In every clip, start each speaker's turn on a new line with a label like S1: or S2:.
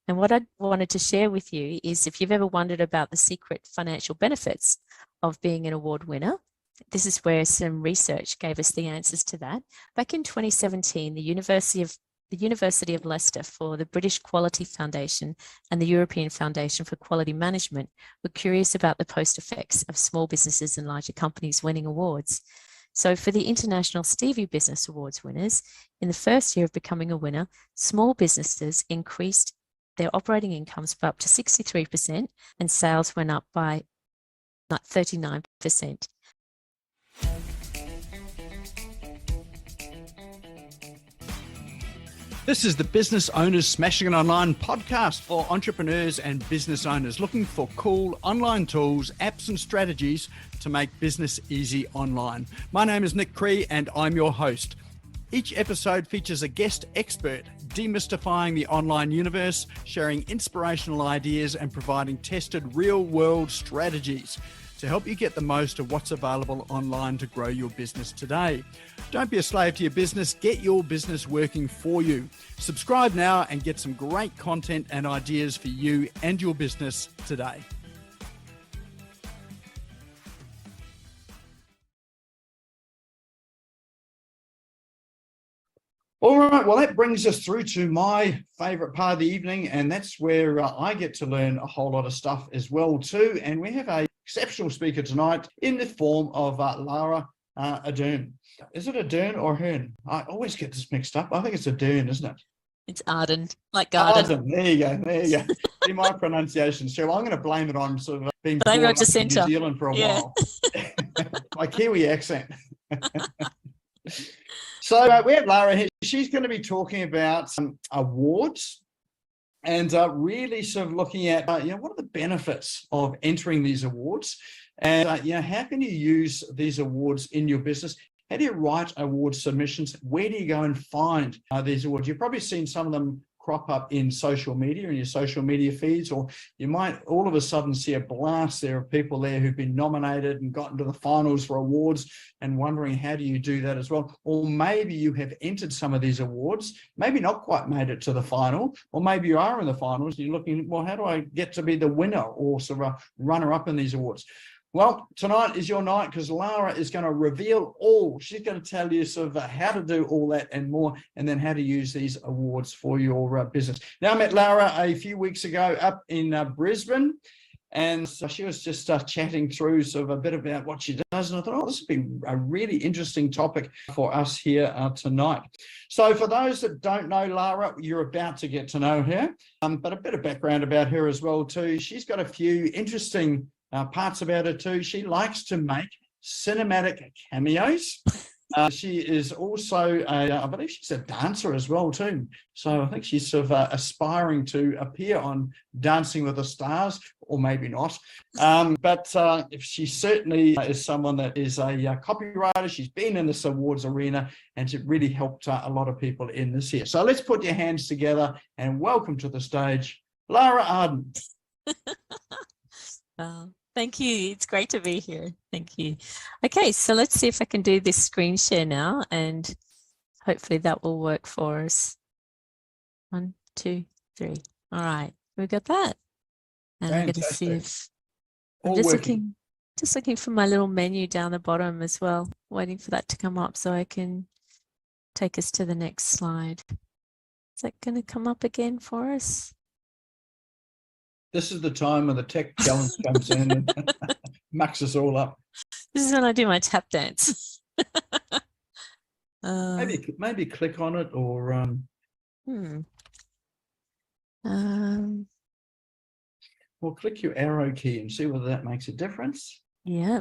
S1: And what I wanted to share with you is if you've ever wondered about the secret financial benefits of being an award winner, this is where some research gave us the answers to that. Back in 2017, the University of Leicester for the British Quality Foundation and the European Foundation for Quality Management were curious about the post effects of small businesses and larger companies winning awards. So for the International Stevie Business Awards winners, in the first year of becoming a winner, small businesses increased their operating incomes by up to 63% and sales went up by 39%.
S2: This is the Business Owners Smashing It Online podcast for entrepreneurs and business owners looking for cool online tools, apps and strategies to make business easy online. My name is Nick Cree and I'm your host. Each episode features a guest expert demystifying the online universe, sharing inspirational ideas and providing tested real-world strategies to help you get the most of what's available online to grow your business today. Don't be a slave to your business, get your business working for you. Subscribe now and get some great content and ideas for you and your business today. All right, well, that brings us through to my favourite part of the evening, and that's where I get to learn a whole lot of stuff as well too. And we have an exceptional speaker tonight in the form of Lara Arden. Is it Arden or Hearn? I always get this mixed up. I think it's Arden, isn't it?
S1: It's Arden, like garden.
S2: Arden. There you go. See my pronunciation. So I'm going to blame it on sort of being
S1: Blame
S2: brought
S1: it
S2: up in New Zealand for a while. My Kiwi accent. So we have Lara here. She's going to be talking about some awards and really sort of looking at, what are the benefits of entering these awards? And, how can you use these awards in your business? How do you write award submissions? Where do you go and find these awards? You've probably seen some of them crop up in social media, in your social media feeds, or you might all of a sudden see a blast there of people there who've been nominated and gotten to the finals for awards and wondering how do you do that as well? Or maybe you have entered some of these awards, maybe not quite made it to the final, or maybe you are in the finals and you're looking, well, how do I get to be the winner or sort of a runner-up in these awards? Well, tonight is your night because Lara is going to reveal all. She's going to tell you sort of how to do all that and more, and then how to use these awards for your business. Now, I met Lara a few weeks ago up in Brisbane, and so she was just chatting through sort of a bit about what she does, and I thought, this would be a really interesting topic for us here tonight. So for those that don't know Lara, you're about to get to know her, but a bit of background about her as well too. She's got a few interesting parts about her too. She likes to make cinematic cameos. She is also, I believe she's a dancer as well too. So I think she's sort of aspiring to appear on Dancing with the Stars, or maybe not. But if she certainly is someone that is a copywriter. She's been in this awards arena and she really helped a lot of people in this year. So let's put your hands together and welcome to the stage, Lara Arden.
S1: Thank you. It's great to be here. Thank you. Okay, so let's see if I can do this screen share now, and hopefully that will work for us. 1, 2, 3. All right, we got that. And I'm going to see if I'm just looking for my little menu down the bottom as well, waiting for that to come up so I can take us to the next slide. Is that going to come up again for us?
S2: This is the time when the tech challenge comes in and mucks us all up.
S1: This is when I do my tap dance.
S2: Maybe click on it or or click your arrow key and see whether that makes a difference.
S1: Yeah.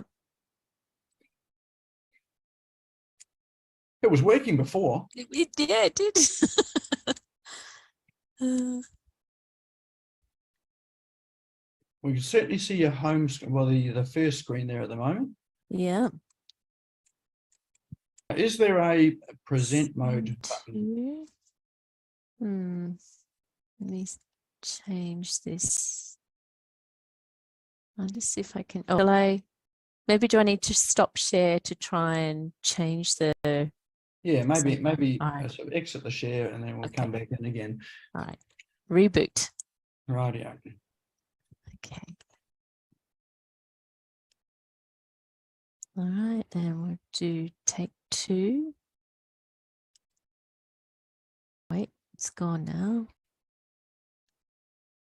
S2: It was working before.
S1: It did.
S2: We can certainly see your home screen, well, the first screen there at the moment.
S1: Yeah.
S2: Is there a present mode button?
S1: Let me change this. I'll just see if I can. Oh, maybe do I need to stop share to try and change the?
S2: Yeah, maybe
S1: right.
S2: sort of exit the share and then we'll come back in again.
S1: All right. Reboot.
S2: Rightio.
S1: Okay. All right, then we'll do take 2. Wait, it's gone now.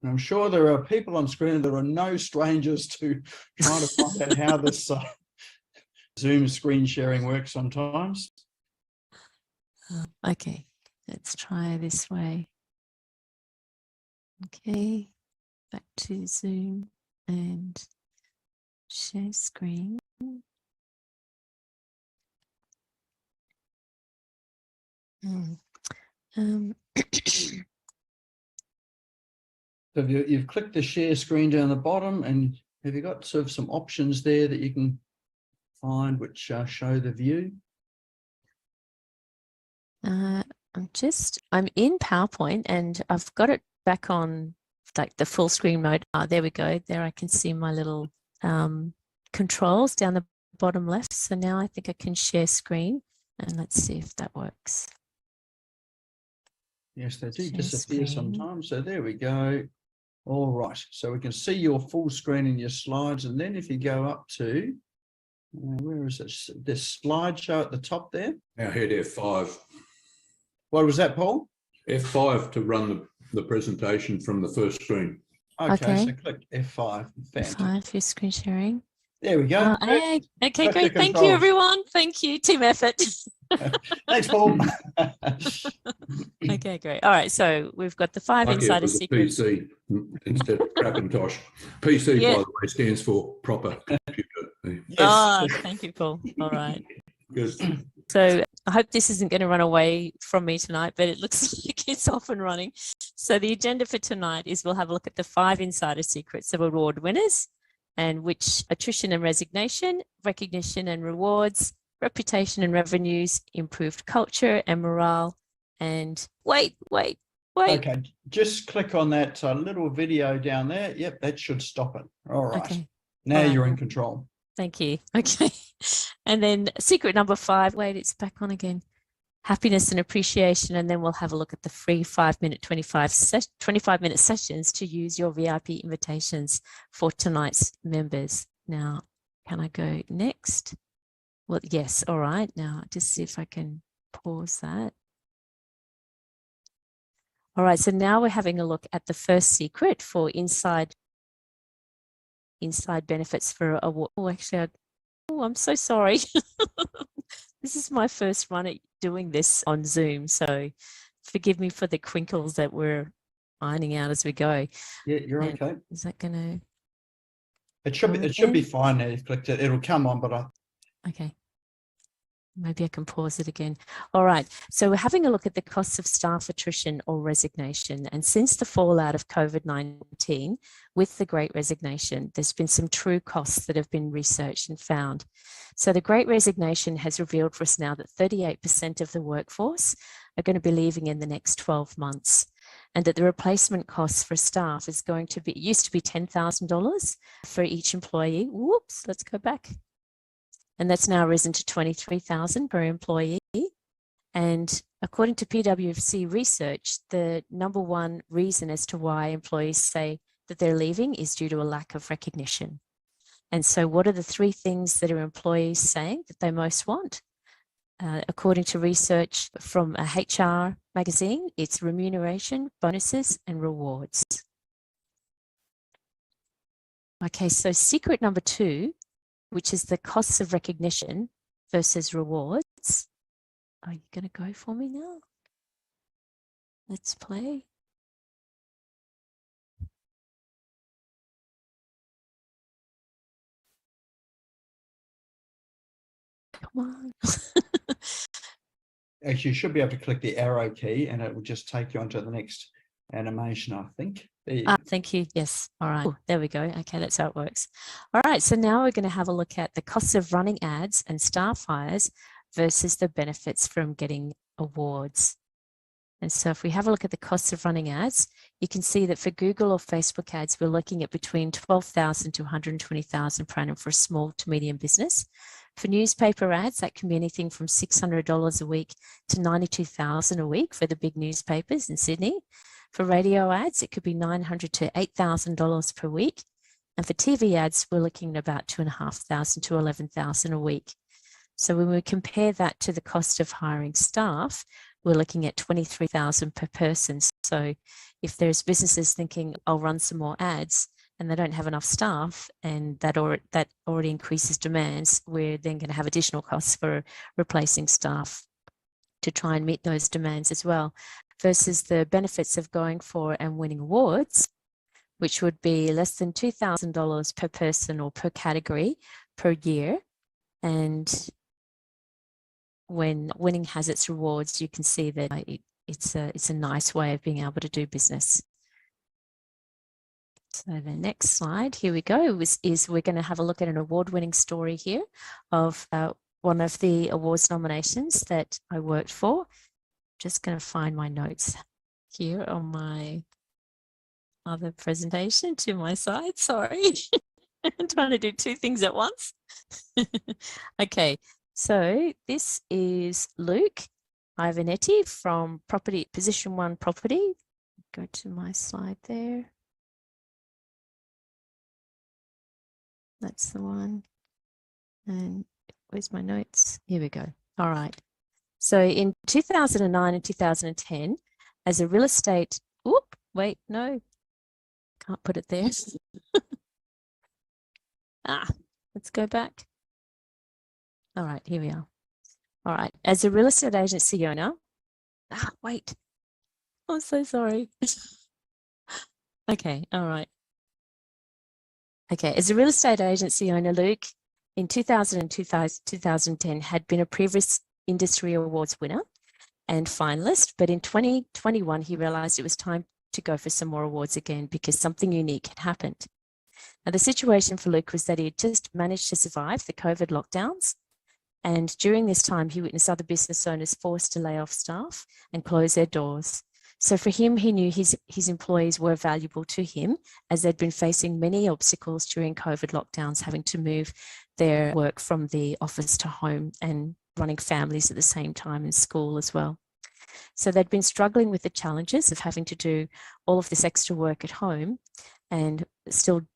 S2: And I'm sure there are people on screen that are no strangers to trying to find out how this Zoom screen sharing works sometimes.
S1: Okay, let's try this way. Okay, back to Zoom and share screen.
S2: So you've clicked the share screen down the bottom, and have you got sort of some options there that you can find which show the view?
S1: I'm in PowerPoint and I've got it back on like the full screen mode. There we go. There I can see my little controls down the bottom left. So now I think I can share screen, and let's see if that works.
S2: Yes, they do
S1: Share
S2: disappear
S1: screen.
S2: sometimes. So there we go. All right. So we can see your full screen and your slides. And then if you go up to, where is it? This slideshow at the top there.
S3: Now hit F5.
S2: What was that, Paul?
S3: F5 to run the presentation from the first screen.
S2: Okay. So click F5. Fantastic.
S1: F5, your screen sharing.
S2: There we go.
S1: Okay,
S2: Got your
S1: great. Thank you,
S2: controls.
S1: everyone. Thank you. Team effort.
S2: Thanks, Paul.
S1: Okay, great. All right. So we've got the 5
S3: Lucky it
S1: insider
S3: was a
S1: secrets.
S3: PC instead of Crapintosh. PC,
S1: Yeah.
S3: by the way, stands for proper computer.
S2: Yes.
S1: Oh, thank you, Paul. All right.
S3: Good.
S1: So I hope this isn't going to run away from me tonight, but it looks like it's off and running. So the agenda for tonight is we'll have a look at the 5 insider secrets of award winners, and which attrition and resignation, recognition and rewards, reputation and revenues, improved culture and morale, and wait.
S2: Okay, just click on that little video down there. Yep, that should stop it. All right.
S1: Okay.
S2: Now
S1: All right.
S2: you're in control.
S1: Thank you. Okay. And then secret number 5, wait, it's back on again. Happiness and appreciation. And then we'll have a look at the free 5-minute, 25-minute sessions to use your VIP invitations for tonight's members. Now, can I go next? Well, yes. All right. Now, just see if I can pause that. All right. So now we're having a look at the first secret for inside benefits for award. Oh, actually, I'm so sorry. This is my first run at doing this on Zoom, so forgive me for the crinkles that we're ironing out as we go.
S2: Yeah, you're
S1: And
S2: okay.
S1: is that going to?
S2: It should be fine now. You've clicked it. It'll come on, but
S1: Okay. Maybe I can pause it again. All right. So we're having a look at the costs of staff attrition or resignation. And since the fallout of COVID-19 with the Great Resignation, there's been some true costs that have been researched and found. So the Great Resignation has revealed for us now that 38% of the workforce are going to be leaving in the next 12 months. And that the replacement costs for staff is going to be, it used to be $10,000 for each employee. Whoops, let's go back. And that's now risen to $23,000 per employee. And according to PwC research, the number one reason as to why employees say that they're leaving is due to a lack of recognition. And so what are the 3 things that are employees saying that they most want? According to research from a HR magazine, it's remuneration, bonuses, and rewards. Okay, so secret number 2, which is the costs of recognition versus rewards. Are you going to go for me now? Let's play. Come on.
S2: actually you should be able to click the arrow key and it will just take you onto the next animation, I think.
S1: Thank you. Yes. All right. Ooh, there we go. Okay, that's how it works. All right. So now we're going to have a look at the costs of running ads and staff hires versus the benefits from getting awards. And so if we have a look at the costs of running ads, you can see that for Google or Facebook ads, we're looking at between $12,000 to $120,000 per annum for a small to medium business. For newspaper ads, that can be anything from $600 a week to $92,000 a week for the big newspapers in Sydney. For radio ads, it could be $900 to $8,000 per week. And for TV ads, we're looking at about $2,500 to $11,000 a week. So when we compare that to the cost of hiring staff, we're looking at $23,000 per person. So if there's businesses thinking, I'll run some more ads, and they don't have enough staff, and that already increases demands, we're then going to have additional costs for replacing staff to try and meet those demands as well, versus the benefits of going for and winning awards, which would be less than $2,000 per person or per category per year. And when winning has its rewards, you can see that it's a nice way of being able to do business. So the next slide, here we go, is we're going to have a look at an award-winning story here of one of the awards nominations that I worked for. Just going to find my notes here on my other presentation to my side. Sorry, I'm trying to do two things at once. Okay, so this is Luke Ivanetti from Position 1 Property. Go to my slide there. That's the one. And where's my notes? Here we go. All right. So in 2009 and 2010, as a real estate, wait, no, can't put it there. Let's go back. All right, here we are. All right. As a real estate agency owner, wait, I'm so sorry. Okay. All right. Okay, as a real estate agency owner, Luke, in 2000 and 2010 had been a previous industry awards winner and finalist, but in 2021, he realized it was time to go for some more awards again because something unique had happened. Now, the situation for Luke was that he had just managed to survive the COVID lockdowns, and during this time, he witnessed other business owners forced to lay off staff and close their doors. So for him, he knew his employees were valuable to him as they'd been facing many obstacles during COVID lockdowns, having to move their work from the office to home and running families at the same time in school as well. So they'd been struggling with the challenges of having to do all of this extra work at home and still,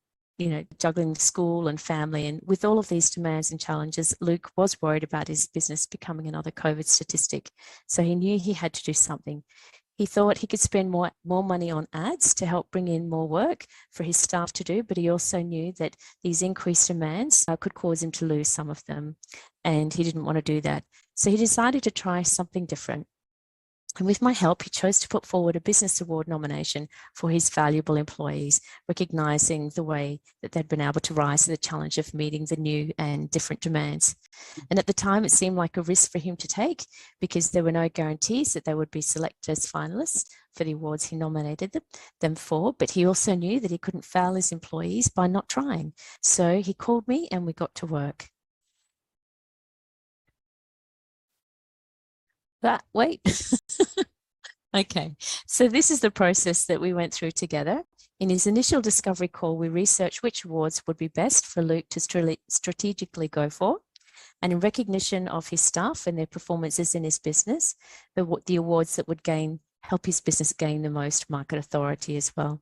S1: juggling school and family. And with all of these demands and challenges, Luke was worried about his business becoming another COVID statistic. So he knew he had to do something. He thought he could spend more money on ads to help bring in more work for his staff to do, but he also knew that these increased demands could cause him to lose some of them, and he didn't want to do that. So he decided to try something different. And with my help, he chose to put forward a business award nomination for his valuable employees, recognising the way that they'd been able to rise to the challenge of meeting the new and different demands. And at the time, it seemed like a risk for him to take because there were no guarantees that they would be selected as finalists for the awards he nominated them for, but he also knew that he couldn't fail his employees by not trying. So he called me and we got to work. Wait. Okay, so this is the process that we went through together. In his initial discovery call, we researched which awards would be best for Luke to strategically go for. And in recognition of his staff and their performances in his business, the awards that would help his business gain the most market authority as well.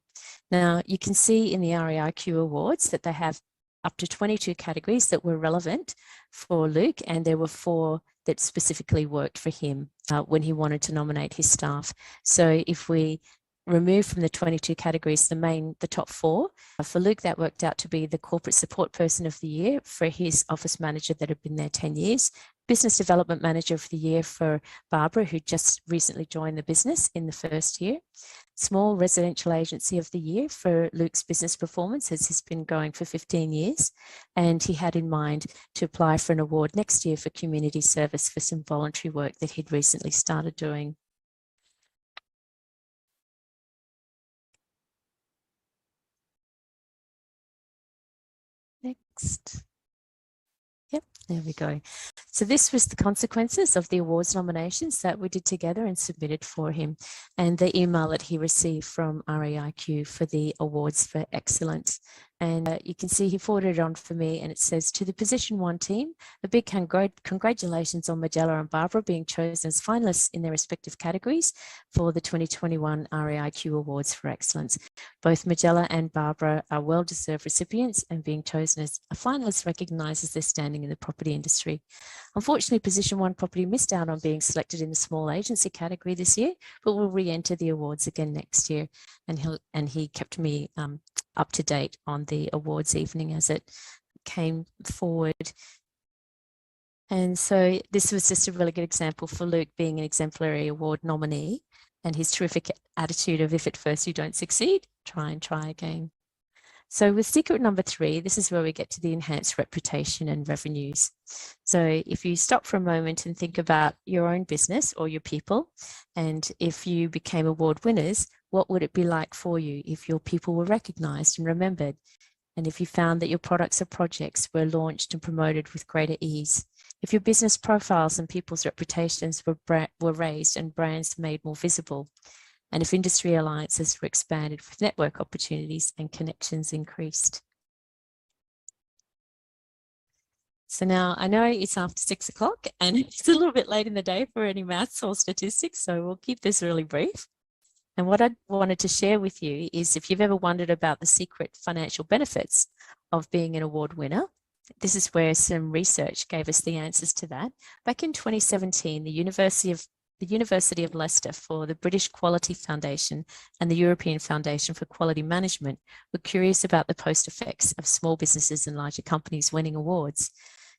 S1: Now, you can see in the REIQ awards that they have up to 22 categories that were relevant for Luke, and there were 4 that specifically worked for him when he wanted to nominate his staff. So if we remove from the 22 categories the top 4, for Luke that worked out to be the corporate support person of the year for his office manager that had been there 10 years, business development manager of the year for Barbara, who just recently joined the business in the first year, small residential agency of the year for Luke's business performance, as he's been going for 15 years. And he had in mind to apply for an award next year for community service for some voluntary work that he'd recently started doing. Next. Yep, there we go. So this was the consequences of the awards nominations that we did together and submitted for him, and the email that he received from REIQ for the awards for excellence. And you can see he forwarded it on for me, and it says, to the Position 1 team, a big congratulations on Magella and Barbara being chosen as finalists in their respective categories for the 2021 RAIQ Awards for Excellence. Both Magella and Barbara are well-deserved recipients, and being chosen as a finalist recognises their standing in the property industry. Unfortunately, Position 1 property missed out on being selected in the small agency category this year, but will re-enter the awards again next year. And he kept me up to date on the awards evening as it came forward. And so this was just a really good example for Luke being an exemplary award nominee, and his terrific attitude of, if at first you don't succeed, try and try again. So with secret number 3, this is where we get to the enhanced reputation and revenues. So if you stop for a moment and think about your own business or your people, and if you became award winners, what would it be like for you if your people were recognized and remembered? And if you found that your products or projects were launched and promoted with greater ease? If your business profiles and people's reputations were raised and brands made more visible? And if industry alliances were expanded with network opportunities and connections increased? So now I know it's after 6 o'clock and it's a little bit late in the day for any maths or statistics, so we'll keep this really brief. And what I wanted to share with you is, if you've ever wondered about the secret financial benefits of being an award winner, this is where some research gave us the answers to that. Back in 2017, the University of Leicester, for the British Quality Foundation and the European Foundation for Quality Management, were curious about the post effects of small businesses and larger companies winning awards.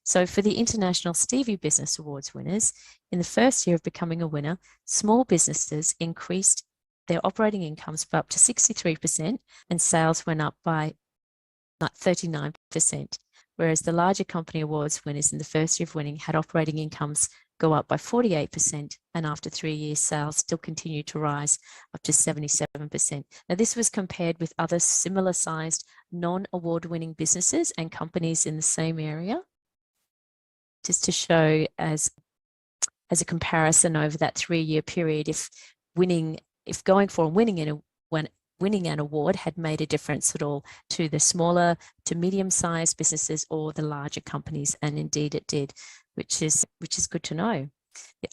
S1: So for the International Stevie Business Awards winners, in the first year of becoming a winner, small businesses increased their operating incomes by up to 63%, and sales went up by 39%, whereas the larger company awards winners in the first year of winning had operating incomes go up by 48%, and after 3 years, sales still continued to rise up to 77%. Now, this was compared with other similar sized non-award winning businesses and companies in the same area, just to show as a comparison over that 3-year period, if going for and winning an award had made a difference at all to the smaller to medium-sized businesses or the larger companies, and indeed it did, which is good to know.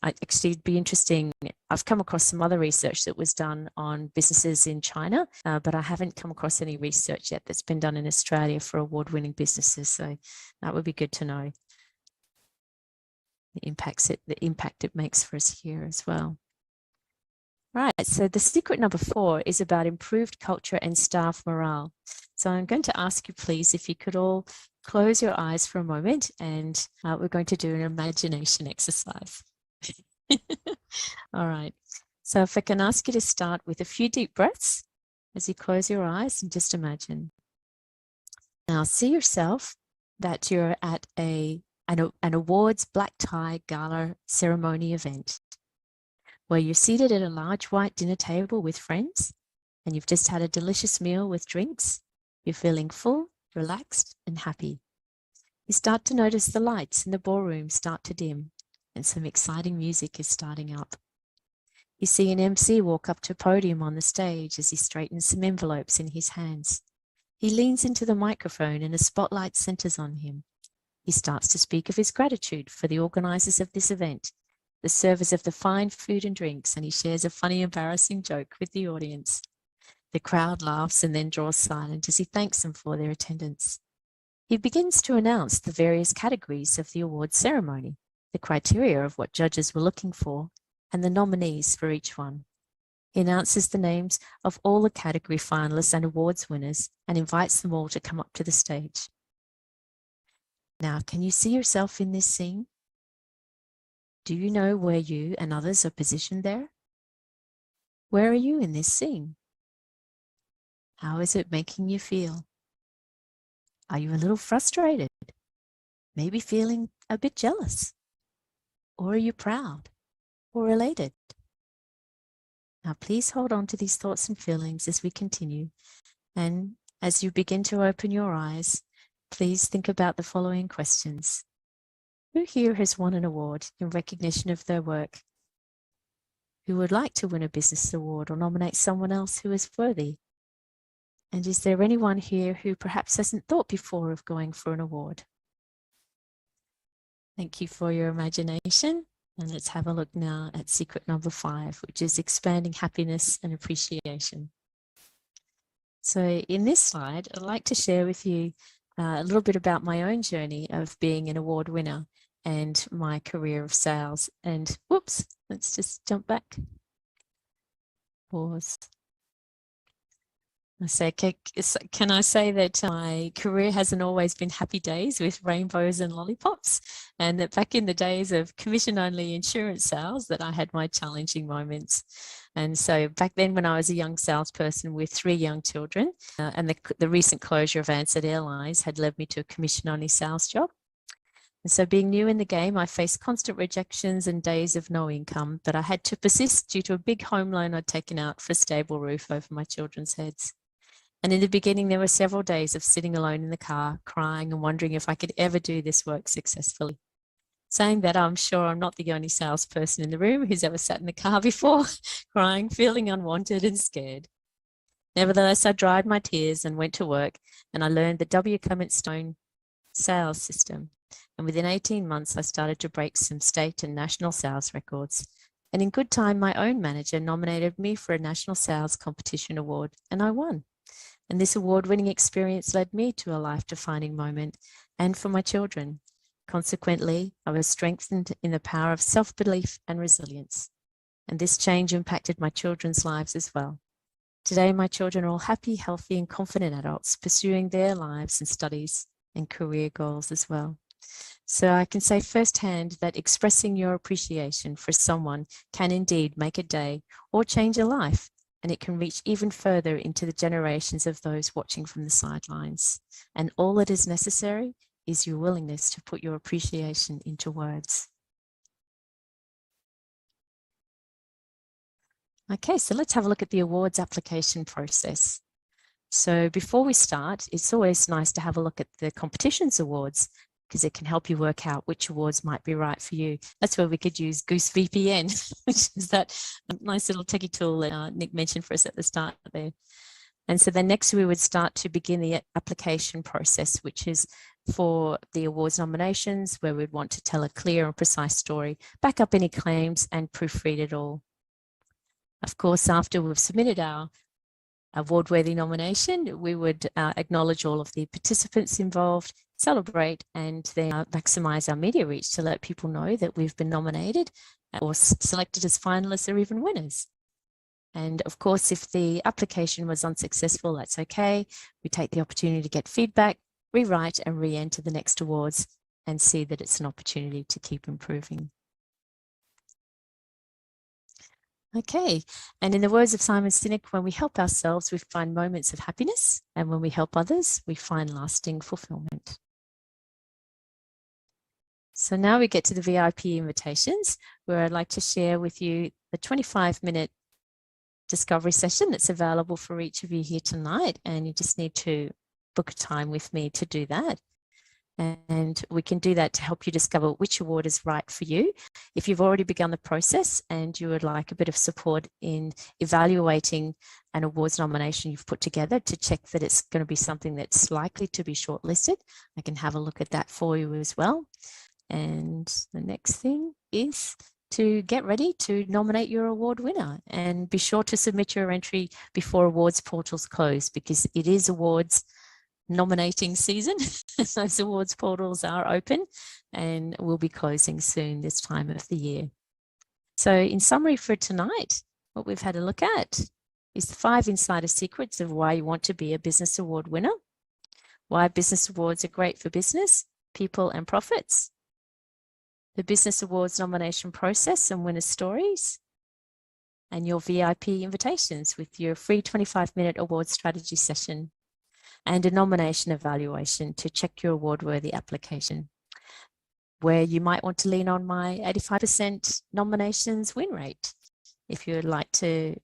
S1: Actually, it'd be interesting. I've come across some other research that was done on businesses in China, but I haven't come across any research yet that's been done in Australia for award-winning businesses. So that would be good to know. The impact it makes for us here as well. Right, so the secret number 4 is about improved culture and staff morale. So I'm going to ask you, please, if you could all close your eyes for a moment, and we're going to do an imagination exercise. All right, so if I can ask you to start with a few deep breaths as you close your eyes and just imagine. Now see yourself that you're at an awards black tie gala ceremony event, where you're seated at a large white dinner table with friends, and you've just had a delicious meal with drinks. You're feeling full, relaxed, and happy. You start to notice the lights in the ballroom start to dim, and some exciting music is starting up. You see an MC walk up to a podium on the stage as he straightens some envelopes in his hands. He leans into the microphone and a spotlight centers on him. He starts to speak of his gratitude for the organizers of this event, the servers of the fine food and drinks, and he shares a funny, embarrassing joke with the audience. The crowd laughs and then draws silent as he thanks them for their attendance. He begins to announce the various categories of the awards ceremony, the criteria of what judges were looking for, and the nominees for each one. He announces the names of all the category finalists and awards winners and invites them all to come up to the stage. Now, can you see yourself in this scene? Do you know where you and others are positioned there? Where are you in this scene? How is it making you feel? Are you a little frustrated? Maybe feeling a bit jealous? Or are you proud or elated? Now, please hold on to these thoughts and feelings as we continue. And as you begin to open your eyes, please think about the following questions. Who here has won an award in recognition of their work? Who would like to win a business award or nominate someone else who is worthy? And is there anyone here who perhaps hasn't thought before of going for an award? Thank you for your imagination. And let's have a look now at secret number 5, which is expanding happiness and appreciation. So in this slide, I'd like to share with you a little bit about my own journey of being an award winner and my career of sales. And whoops, let's just jump back. Pause. Can I say that my career hasn't always been happy days with rainbows and lollipops, and that back in the days of commission-only insurance sales that I had my challenging moments. And so back then when I was a young salesperson with 3 young children, and the recent closure of Ansett Airlines had led me to a commission-only sales job. And so being new in the game, I faced constant rejections and days of no income, but I had to persist due to a big home loan I'd taken out for a stable roof over my children's heads. And in the beginning, there were several days of sitting alone in the car, crying and wondering if I could ever do this work successfully. Saying that, I'm sure I'm not the only salesperson in the room who's ever sat in the car before, crying, feeling unwanted and scared. Nevertheless, I dried my tears and went to work, and I learned the W. Clement Stone sales system. And within 18 months, I started to break some state and national sales records. And in good time, my own manager nominated me for a national sales competition award, and I won. And this award-winning experience led me to a life-defining moment, and for my children. Consequently, I was strengthened in the power of self-belief and resilience. And this change impacted my children's lives as well. Today, my children are all happy, healthy, and confident adults pursuing their lives and studies and career goals as well. So I can say firsthand that expressing your appreciation for someone can indeed make a day or change a life. And it can reach even further into the generations of those watching from the sidelines. And all that is necessary is your willingness to put your appreciation into words. Okay, so let's have a look at the awards application process. So before we start, it's always nice to have a look at the competitions awards, because it can help you work out which awards might be right for you. That's where we could use Goose VPN, which is that nice little techie tool that Nick mentioned for us at the start there. And so then next we would start to begin the application process, which is for the awards nominations, where we'd want to tell a clear and precise story, back up any claims and proofread it all. Of course, after we've submitted our award-worthy nomination, we would acknowledge all of the participants involved, celebrate, and then maximize our media reach to let people know that we've been nominated or selected as finalists or even winners. And of course, if the application was unsuccessful, that's okay. We take the opportunity to get feedback, rewrite and re-enter the next awards and see that it's an opportunity to keep improving. Okay, and in the words of Simon Sinek, when we help ourselves, we find moments of happiness, and when we help others, we find lasting fulfillment. So now we get to the VIP invitations, where I'd like to share with you the 25-minute discovery session that's available for each of you here tonight, and you just need to book a time with me to do that. And we can do that to help you discover which award is right for you. If you've already begun the process and you would like a bit of support in evaluating an awards nomination you've put together to check that it's going to be something that's likely to be shortlisted, I can have a look at that for you as well. And the next thing is to get ready to nominate your award winner, and be sure to submit your entry before awards portals close, because it is awards nominating season. Those awards portals are open and will be closing soon this time of the year. So in summary for tonight, what we've had a look at is the 5 insider secrets of why you want to be a business award winner, why business awards are great for business, people and profits, the business awards nomination process and winner stories, and your VIP invitations with your free 25-minute award strategy session, and a nomination evaluation to check your award-worthy application, where you might want to lean on my 85% nominations win rate if you would like to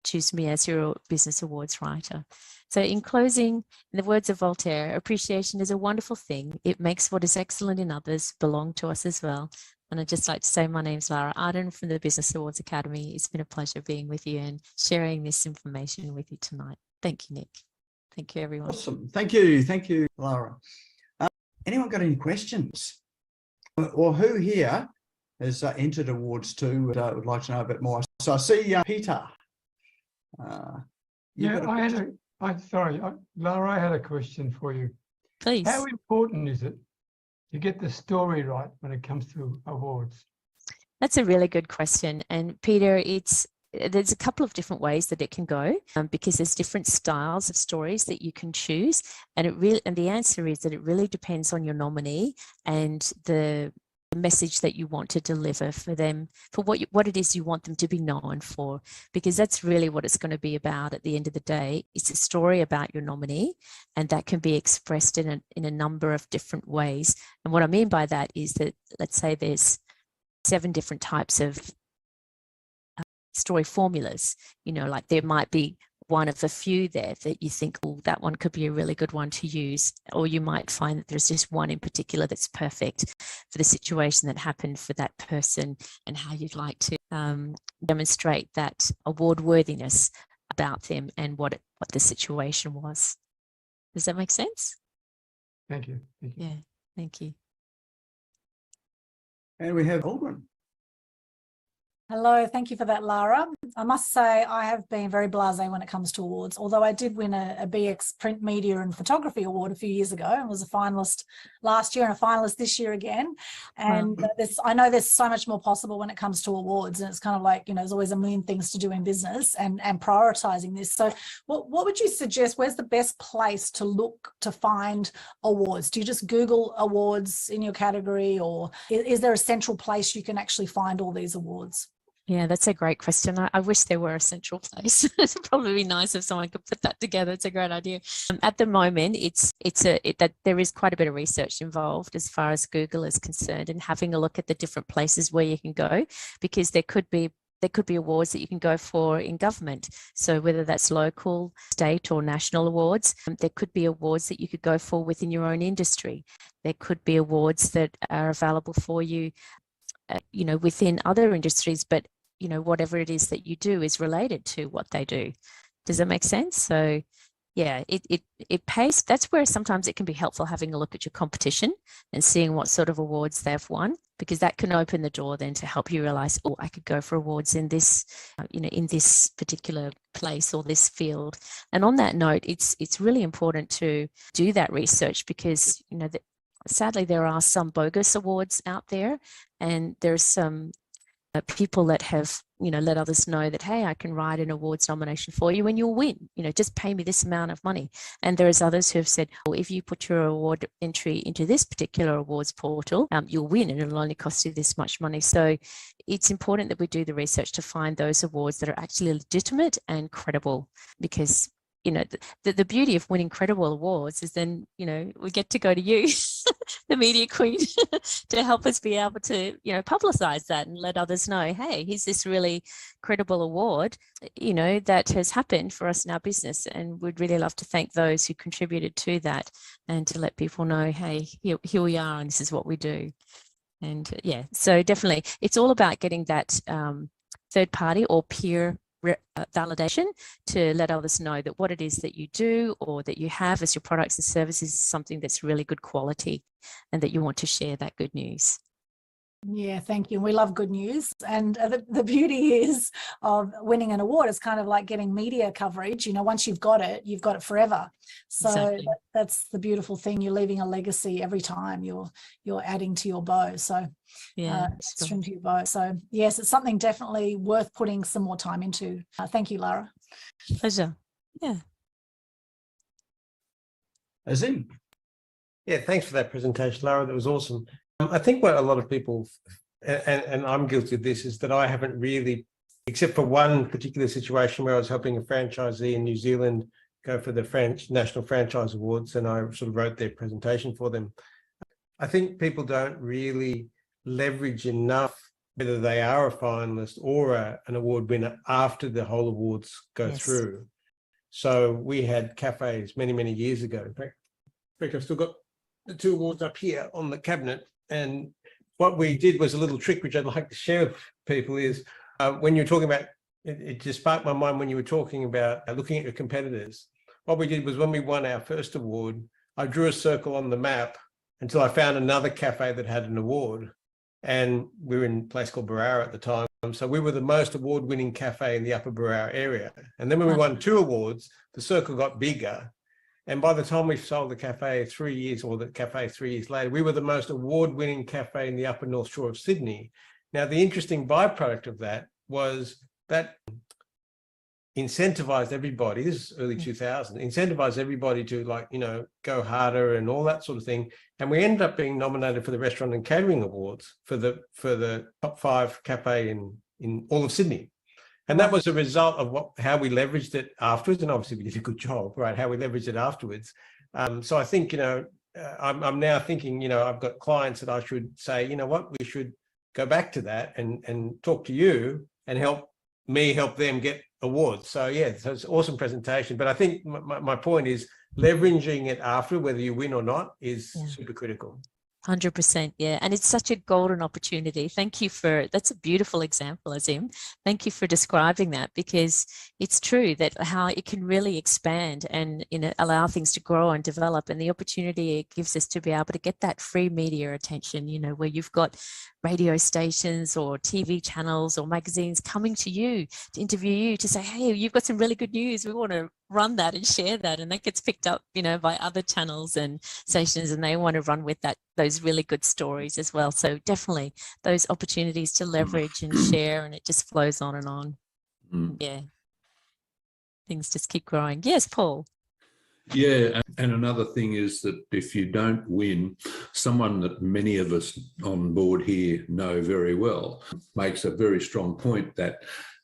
S1: choose me as your business awards writer. So in closing, in the words of Voltaire, appreciation is a wonderful thing. It makes what is excellent in others belong to us as well. And I'd just like to say my name's Lara Arden from the Business Awards Academy. It's been a pleasure being with you and sharing this information with you tonight. Thank you, Nick. Thank you, everyone.
S2: Awesome. Thank you, Lara. Anyone got any questions? Or who here has entered awards too? Would like to know a bit more. So I see Peter.
S4: Lara, I had a question for you.
S1: Please.
S4: How important is it to get the story right when it comes to awards?
S1: That's a really good question. And Peter, there's a couple of different ways that it can go, because there's different styles of stories that you can choose. And the answer is that it really depends on your nominee and the message that you want to deliver for them, for what it is you want them to be known for, because that's really what it's going to be about at the end of the day. It's a story about your nominee, and that can be expressed in a number of different ways. And what I mean by that is that, let's say there's 7 different types of story formulas, like there might be one of a few there that you think, oh, that one could be a really good one to use. Or you might find that there's just one in particular that's perfect for the situation that happened for that person and how you'd like to demonstrate that award worthiness about them and what the situation was. Does that make sense?
S4: Thank you.
S1: Yeah, thank you.
S2: And we have Aldrin.
S5: Hello, thank you for that, Lara. I must say I have been very blasé when it comes to awards, although I did win a BX Print Media and Photography Award a few years ago and was a finalist last year and a finalist this year again. And I know there's so much more possible when it comes to awards, and it's kind of like, there's always a million things to do in business and prioritising this. So what would you suggest? Where's the best place to look to find awards? Do you just Google awards in your category, or is there a central place you can actually find all these awards?
S1: Yeah, that's a great question. I wish there were a central place. It'd probably be nice if someone could put that together. It's a great idea. At the moment, that there is quite a bit of research involved as far as Google is concerned, and having a look at the different places where you can go, because there could be awards that you can go for in government. So whether that's local, state or national awards, there could be awards that you could go for within your own industry. There could be awards that are available for you, within other industries, but whatever it is that you do is related to what they do. Does that make sense? So yeah, it pays. That's where sometimes it can be helpful having a look at your competition and seeing what sort of awards they've won, because that can open the door then to help you realize, oh, I could go for awards in this, in this particular place or this field. And on that note, it's really important to do that research, because sadly there are some bogus awards out there, and there's some people that have let others know that, hey, I can write an awards nomination for you and you'll win, just pay me this amount of money. And there's others who have said, well, if you put your award entry into this particular awards portal, you'll win and it'll only cost you this much money. So it's important that we do the research to find those awards that are actually legitimate and credible, because the beauty of winning credible awards is then, we get to go to you, the media queen, to help us be able to, publicize that and let others know, hey, here's this really credible award, that has happened for us in our business. And we'd really love to thank those who contributed to that, and to let people know, hey, here we are, and this is what we do. And yeah, so definitely it's all about getting that third party or peer validation to let others know that what it is that you do or that you have as your products and services is something that's really good quality, and that you want to share that good news.
S5: Yeah, thank you. We love good news. And the beauty is of winning an award is kind of like getting media coverage. Once you've got it forever. So
S1: Exactly.
S5: That's the beautiful thing. You're leaving a legacy every time you're adding to your bow. So
S1: yeah,
S5: string to your bow. So yes, it's something definitely worth putting some more time into. Thank you, Lara.
S1: Pleasure. Yeah.
S2: Azim.
S6: Yeah, thanks for that presentation, Lara. That was awesome. I think what a lot of people, and I'm guilty of this, is that I haven't really, except for one particular situation where I was helping a franchisee in New Zealand go for the National Franchise Awards, and I sort of wrote their presentation for them. I think people don't really leverage enough whether they are a finalist or an award winner after the whole awards go through. So we had cafes many, many years ago. In fact, I've still got the 2 awards up here on the cabinet. And what we did was a little trick, which I'd like to share with people, is when you're talking about, it just sparked my mind when you were talking about looking at your competitors. what we did was when we won our first award, I drew a circle on the map until I found another cafe that had an award. And we were in a place called Barara at the time. So we were the most award-winning cafe in the Upper Barara area. And then when we won 2 awards, the circle got bigger. And by the time we sold the cafe 3 years, or the cafe 3 years later, we were the most award-winning cafe in the Upper North Shore of Sydney. Now, the interesting byproduct of that was that incentivized everybody, this is early 2000, incentivized everybody to, like, you know, go harder and all that sort of thing. And we ended up being nominated for the Restaurant and Catering Awards for the top 5 cafe in all of Sydney. And that was a result of how we leveraged it afterwards. And obviously we did a good job, right? How we leveraged it afterwards. So I think, you know, I'm now thinking, you know, I've got clients that I should say, you know what, we should go back to that and talk to you and help them get awards. So yeah, so it's an awesome presentation. But I think my point is leveraging it after, whether you win or not, is super critical.
S1: 100%, yeah. And it's such a golden opportunity. Thank you that's a beautiful example, Azim. Thank you for describing that, because it's true that how it can really expand and, you know, allow things to grow and develop, and the opportunity it gives us to be able to get that free media attention, you know, where you've got radio stations or TV channels or magazines coming to you to interview you, to say, hey, you've got some really good news. We want to run that and share that. And that gets picked up, you know, by other channels and stations, and they want to run with those really good stories as well. So definitely those opportunities to leverage and share, and it just flows on and on. Yeah. Things just keep growing. Yes, Paul.
S3: Yeah, and another thing is that if you don't win, someone that many of us on board here know very well makes a very strong point that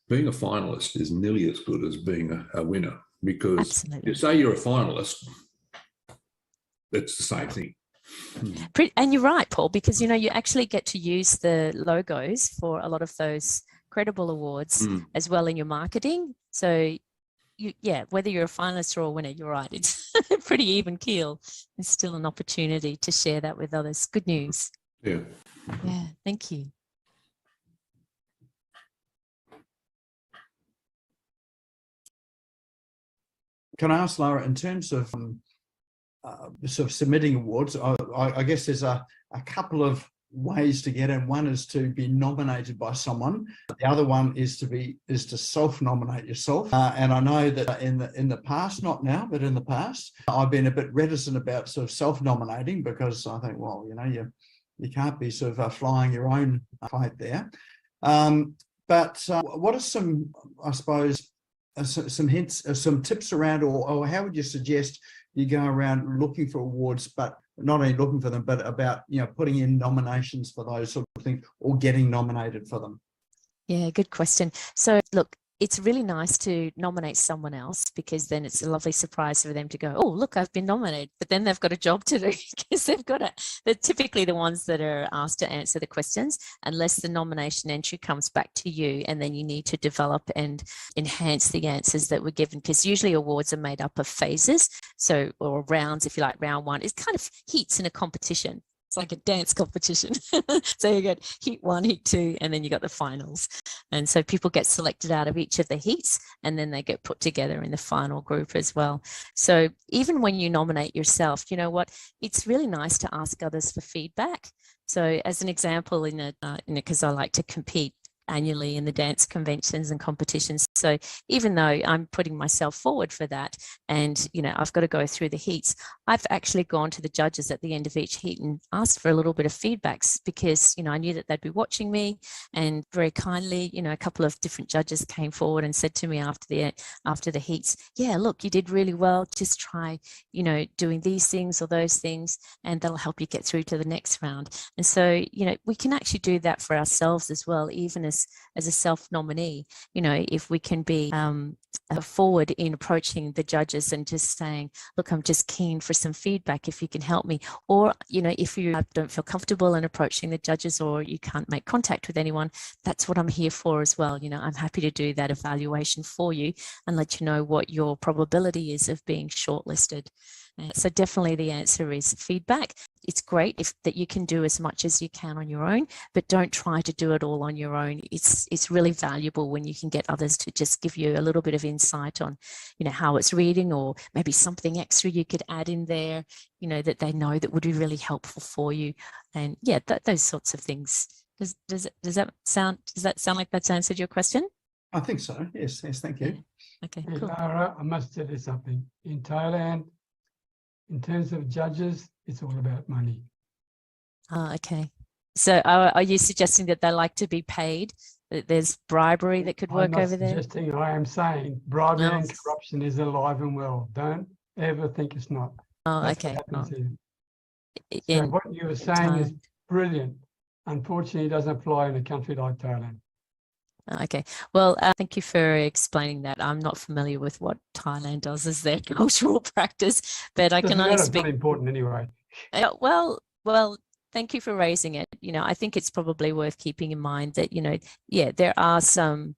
S3: being a finalist is nearly as good as being a winner, because
S1: Absolutely.
S3: you say you're a finalist, it's the same thing.
S1: And you're right, Paul, because, you know, you actually get to use the logos for a lot of those credible awards as well in your marketing. So whether you're a finalist or a winner, you're right. It's a pretty even keel. It's still an opportunity to share that with others. Good news.
S3: Yeah.
S1: Yeah, thank you.
S2: Can I ask, Lara, in terms of sort of submitting awards, I guess there's a couple of ways to get in. One is to be nominated by someone. The other one is to self-nominate yourself. And I know that in the past, not now, but in the past, I've been a bit reticent about sort of self-nominating, because I think, well, you know, you can't be sort of flying your own kite there. But what are some, I suppose, some hints, some tips around, or how would you suggest you go around looking for awards, but not only looking for them, but about, you know, putting in nominations for those sort of things, or getting nominated for them?
S1: Yeah, good question. So look, it's really nice to nominate someone else, because then it's a lovely surprise for them to go, oh, look, I've been nominated. But then they've got a job to do, because they're typically the ones that are asked to answer the questions, unless the nomination entry comes back to you, and then you need to develop and enhance the answers that were given, because usually awards are made up of phases. So, or rounds, if you like. Round 1 is kind of heats in a competition. It's like a dance competition. So you got heat 1, heat 2, and then you got the finals. And so people get selected out of each of the heats, and then they get put together in the final group as well. So even when you nominate yourself, you know what, it's really nice to ask others for feedback. So as an example, because I like to compete annually in the dance conventions and competitions. So even though I'm putting myself forward for that, and, you know, I've got to go through the heats, I've actually gone to the judges at the end of each heat and asked for a little bit of feedbacks, because, you know, I knew that they'd be watching me, and very kindly, you know, a couple of different judges came forward and said to me after the heats, yeah, look, you did really well. Just try, you know, doing these things or those things, and that'll help you get through to the next round. And so, you know, we can actually do that for ourselves as well, even as a self-nominee, you know, if we can be forward in approaching the judges and just saying, look, I'm just keen for some feedback, if you can help me. Or, you know, if you don't feel comfortable in approaching the judges, or you can't make contact with anyone, that's what I'm here for as well. You know, I'm happy to do that evaluation for you and let you know what your probability is of being shortlisted. So definitely the answer is feedback. it's great if that you can do as much as you can on your own, but don't try to do it all on your own. It's really valuable when you can get others to just give you a little bit of insight on, how it's reading, or maybe something extra you could add in there, that they know that would be really helpful for you. And yeah, those sorts of things. Does that sound like that's answered your question?
S2: I think so. Yes, thank you.
S1: Yeah. Okay,
S4: Hey,
S1: cool.
S4: Lara, I must tell you something. In Thailand, in terms of judges, it's all about money.
S1: Okay. So are you suggesting that they like to be paid? That there's bribery that could work over there?
S4: I'm not suggesting, I am saying bribery
S1: No.
S4: and corruption is alive and well. Don't ever think it's not.
S1: Oh,
S4: That's
S1: okay.
S4: what happens here. So
S1: In
S4: what you were saying is
S1: Thailand.
S4: brilliant. Unfortunately, it doesn't apply in a country like Thailand.
S1: Okay. Well, thank you for explaining that. I'm not familiar with what Thailand does as their cultural practice, but I can only
S4: It's
S1: speak.
S4: not important anyway.
S1: Well, thank you for raising it. I think it's probably worth keeping in mind that, there are some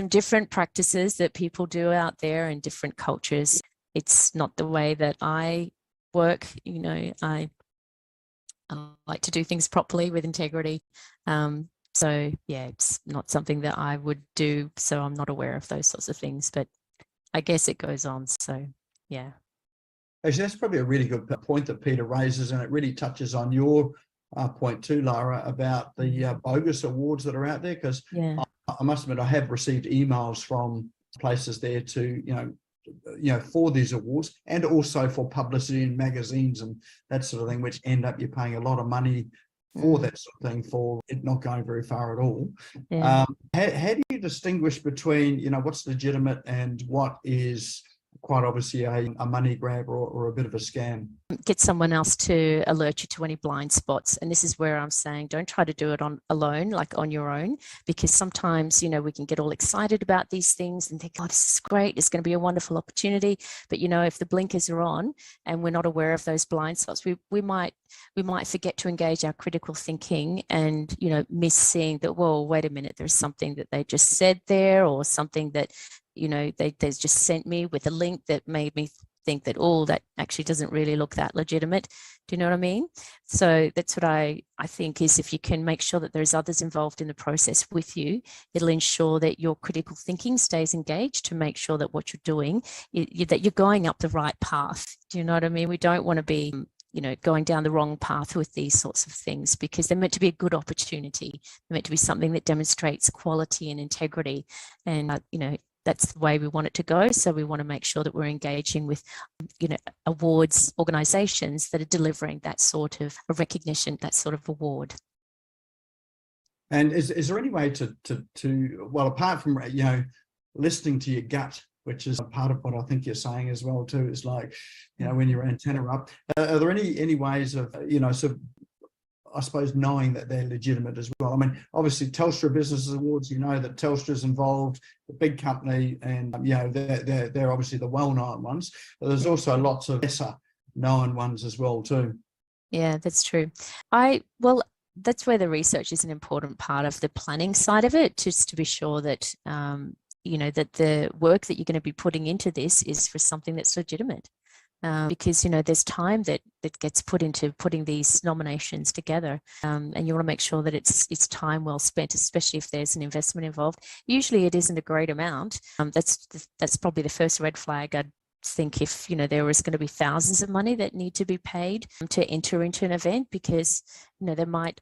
S1: different practices that people do out there in different cultures. It's not the way that I work. I like to do things properly with integrity. So yeah, it's not something that I would do. So I'm not aware of those sorts of things, but I guess it goes on. So yeah.
S2: Actually, that's probably a really good point that Peter raises, and it really touches on your point too, Lara, about the bogus awards that are out there. Because
S1: Yeah.
S2: I must admit, I have received emails from places there to, for these awards, and also for publicity in magazines and that sort of thing, which end up you're paying a lot of money for that sort of thing, for it not going very far at all.
S1: Yeah.
S2: How do you distinguish between, what's legitimate and what is quite obviously a money grab or a bit of a scam?
S1: Get someone else to alert you to any blind spots. And this is where I'm saying, don't try to do it alone, like on your own, because sometimes, we can get all excited about these things and think, oh, this is great. It's going to be a wonderful opportunity. But, if the blinkers are on and we're not aware of those blind spots, we might forget to engage our critical thinking and, miss seeing that, whoa, wait a minute, there's something that they just said there, or something that, they just sent me with a link that made me think that, oh, that actually doesn't really look that legitimate. Do you know what I mean? So that's what I think is, if you can make sure that there's others involved in the process with you, it'll ensure that your critical thinking stays engaged to make sure that what you're doing, that you're going up the right path. Do you know what I mean? We don't want to be going down the wrong path with these sorts of things, because they're meant to be a good opportunity. They're meant to be something that demonstrates quality and integrity. And, that's the way we want it to go. So we want to make sure that we're engaging with, awards organisations that are delivering that sort of recognition, that sort of award.
S2: And is there any way to well, apart from, listening to your gut, which is a part of what I think you're saying as well too, is like, when your antenna are up, are there any ways of, sort of, I suppose, knowing that they're legitimate as well? I mean, obviously Telstra Business Awards, that Telstra's involved, the big company, and they're obviously the well-known ones, but there's also lots of lesser known ones as well too.
S1: Yeah, that's true. That's where the research is an important part of the planning side of it, just to be sure that that the work that you're going to be putting into this is for something that's legitimate. Because there's time that gets put into putting these nominations together, and you want to make sure that it's time well spent, especially if there's an investment involved. Usually it isn't a great amount. That's probably the first red flag. I'd think if there was going to be thousands of money that need to be paid to enter into an event, because there might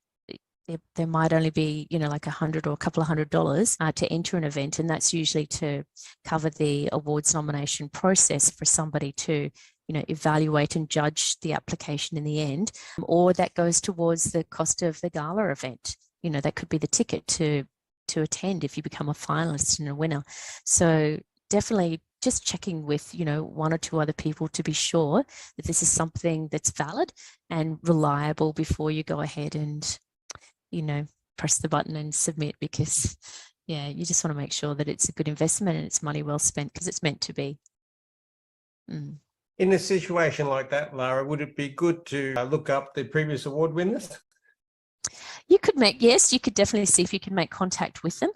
S1: only be, like $100 or a couple of $100 to enter an event. And that's usually to cover the awards nomination process for somebody to, evaluate and judge the application in the end, or that goes towards the cost of the gala event. That could be the ticket to attend if you become a finalist and a winner. So definitely just checking with, one or two other people to be sure that this is something that's valid and reliable before you go ahead and, press the button and submit, because you just want to make sure that it's a good investment and it's money well spent, because it's meant to be.
S6: In a situation like that, Lara, would it be good to look up the previous award winners?
S1: You could definitely see if you can make contact with them.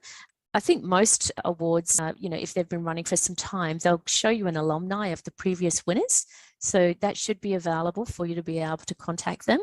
S1: I think most awards, if they've been running for some time, they'll show you an alumni of the previous winners. So that should be available for you to be able to contact them.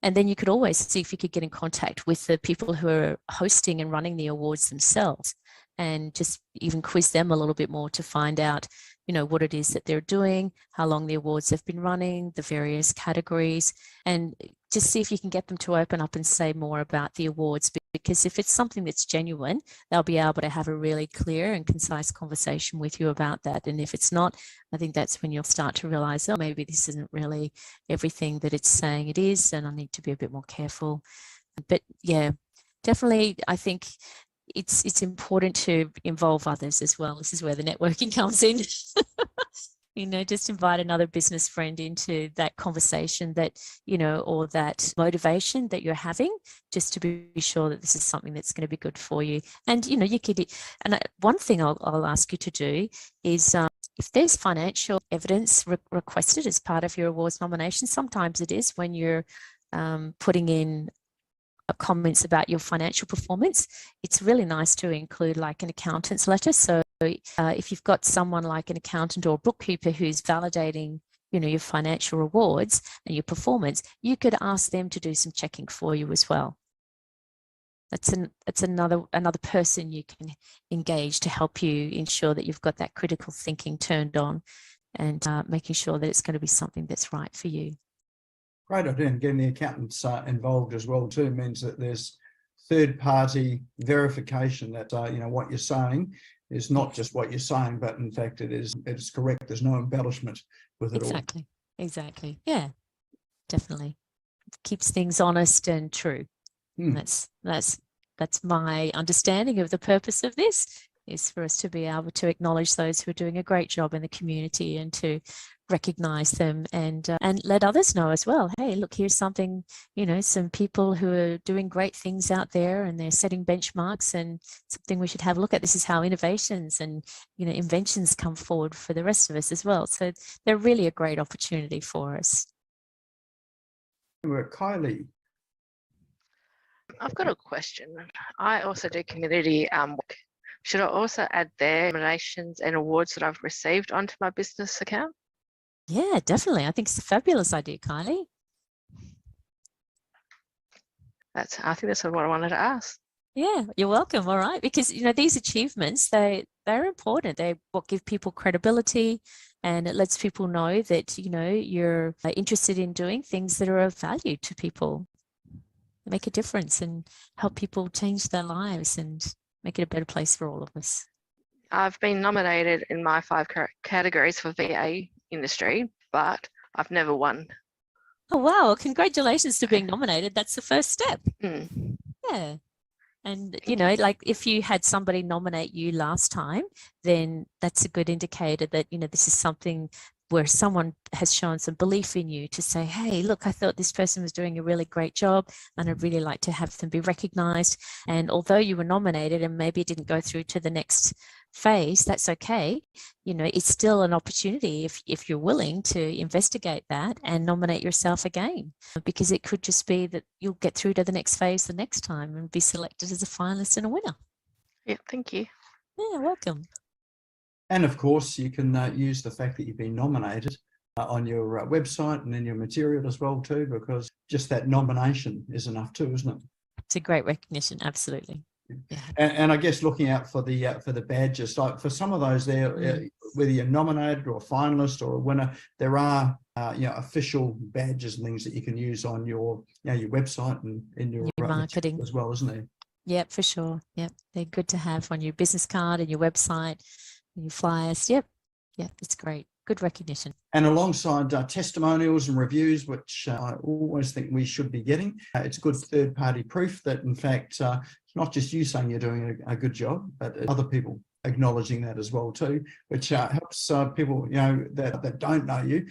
S1: And then you could always see if you could get in contact with the people who are hosting and running the awards themselves, and just even quiz them a little bit more to find out, what it is that they're doing, how long the awards have been running, the various categories, and just see if you can get them to open up and say more about the awards. Because if it's something that's genuine, they'll be able to have a really clear and concise conversation with you about that. And if it's not, I think that's when you'll start to realize, oh, maybe this isn't really everything that it's saying it is, and I need to be a bit more careful. But yeah, definitely, I think it's important to involve others as well. This is where the networking comes in. Just invite another business friend into that conversation that, or that motivation that you're having, just to be sure that this is something that's going to be good for you. And, you could, and one thing I'll ask you to do is, if there's financial evidence requested as part of your awards nomination, sometimes it is when you're putting in comments about your financial performance, it's really nice to include like an accountant's letter. So if you've got someone like an accountant or bookkeeper who's validating, your financial rewards and your performance, you could ask them to do some checking for you as well. That's another person you can engage to help you ensure that you've got that critical thinking turned on, and making sure that it's going to be something that's right for you.
S2: Great idea. And getting the accountants involved as well too means that there's third-party verification that what you're saying is not just what you're saying, but in fact it's correct. There's no embellishment with it all.
S1: Exactly. Yeah, definitely. It keeps things honest and true. And that's my understanding of the purpose of this, is for us to be able to acknowledge those who are doing a great job in the community, and to recognize them, and let others know as well. Hey, look, here's something, some people who are doing great things out there, and they're setting benchmarks, and something we should have a look at. This is how innovations and, inventions come forward for the rest of us as well. So they're really a great opportunity for us.
S2: Kylie.
S7: I've got a question. I also do community work. Should I also add their nominations and awards that I've received onto my business account?
S1: Yeah, definitely. I think it's a fabulous idea, Kylie.
S7: I think that's what I wanted to ask.
S1: Yeah, you're welcome. All right. Because, these achievements, they're important. They give people credibility, and it lets people know that, you're interested in doing things that are of value to people, make a difference, and help people change their lives and make it a better place for all of us.
S7: I've been nominated in my 5 categories for VA industry, but I've never won.
S1: Oh, wow. Congratulations to being nominated. That's the first step. Yeah. And, like if you had somebody nominate you last time, then that's a good indicator that, this is something where someone has shown some belief in you, to say, hey, look, I thought this person was doing a really great job, and I'd really like to have them be recognized. And although you were nominated and maybe it didn't go through to the next phase, that's okay. It's still an opportunity if you're willing to investigate that and nominate yourself again, because it could just be that you'll get through to the next phase the next time and be selected as a finalist and a winner.
S7: Yeah, thank you.
S1: Yeah, welcome.
S2: And of course, you can use the fact that you've been nominated on your website and in your material as well too, because just that nomination is enough too, isn't it?
S1: It's a great recognition, absolutely. Yeah.
S2: And I guess looking out for the badges, like for some of those there, whether you're nominated or a finalist or a winner, there are official badges and things that you can use on your your website and in your
S1: marketing
S2: as well, isn't there?
S1: Yeah, for sure. Yeah, they're good to have on your business card and your website. Your flyers. Yep. It's great. Good recognition.
S2: And alongside testimonials and reviews, which I always think we should be getting, it's good third-party proof that, in fact, it's not just you saying you're doing a good job, but other people acknowledging that as well too, which helps people that don't know you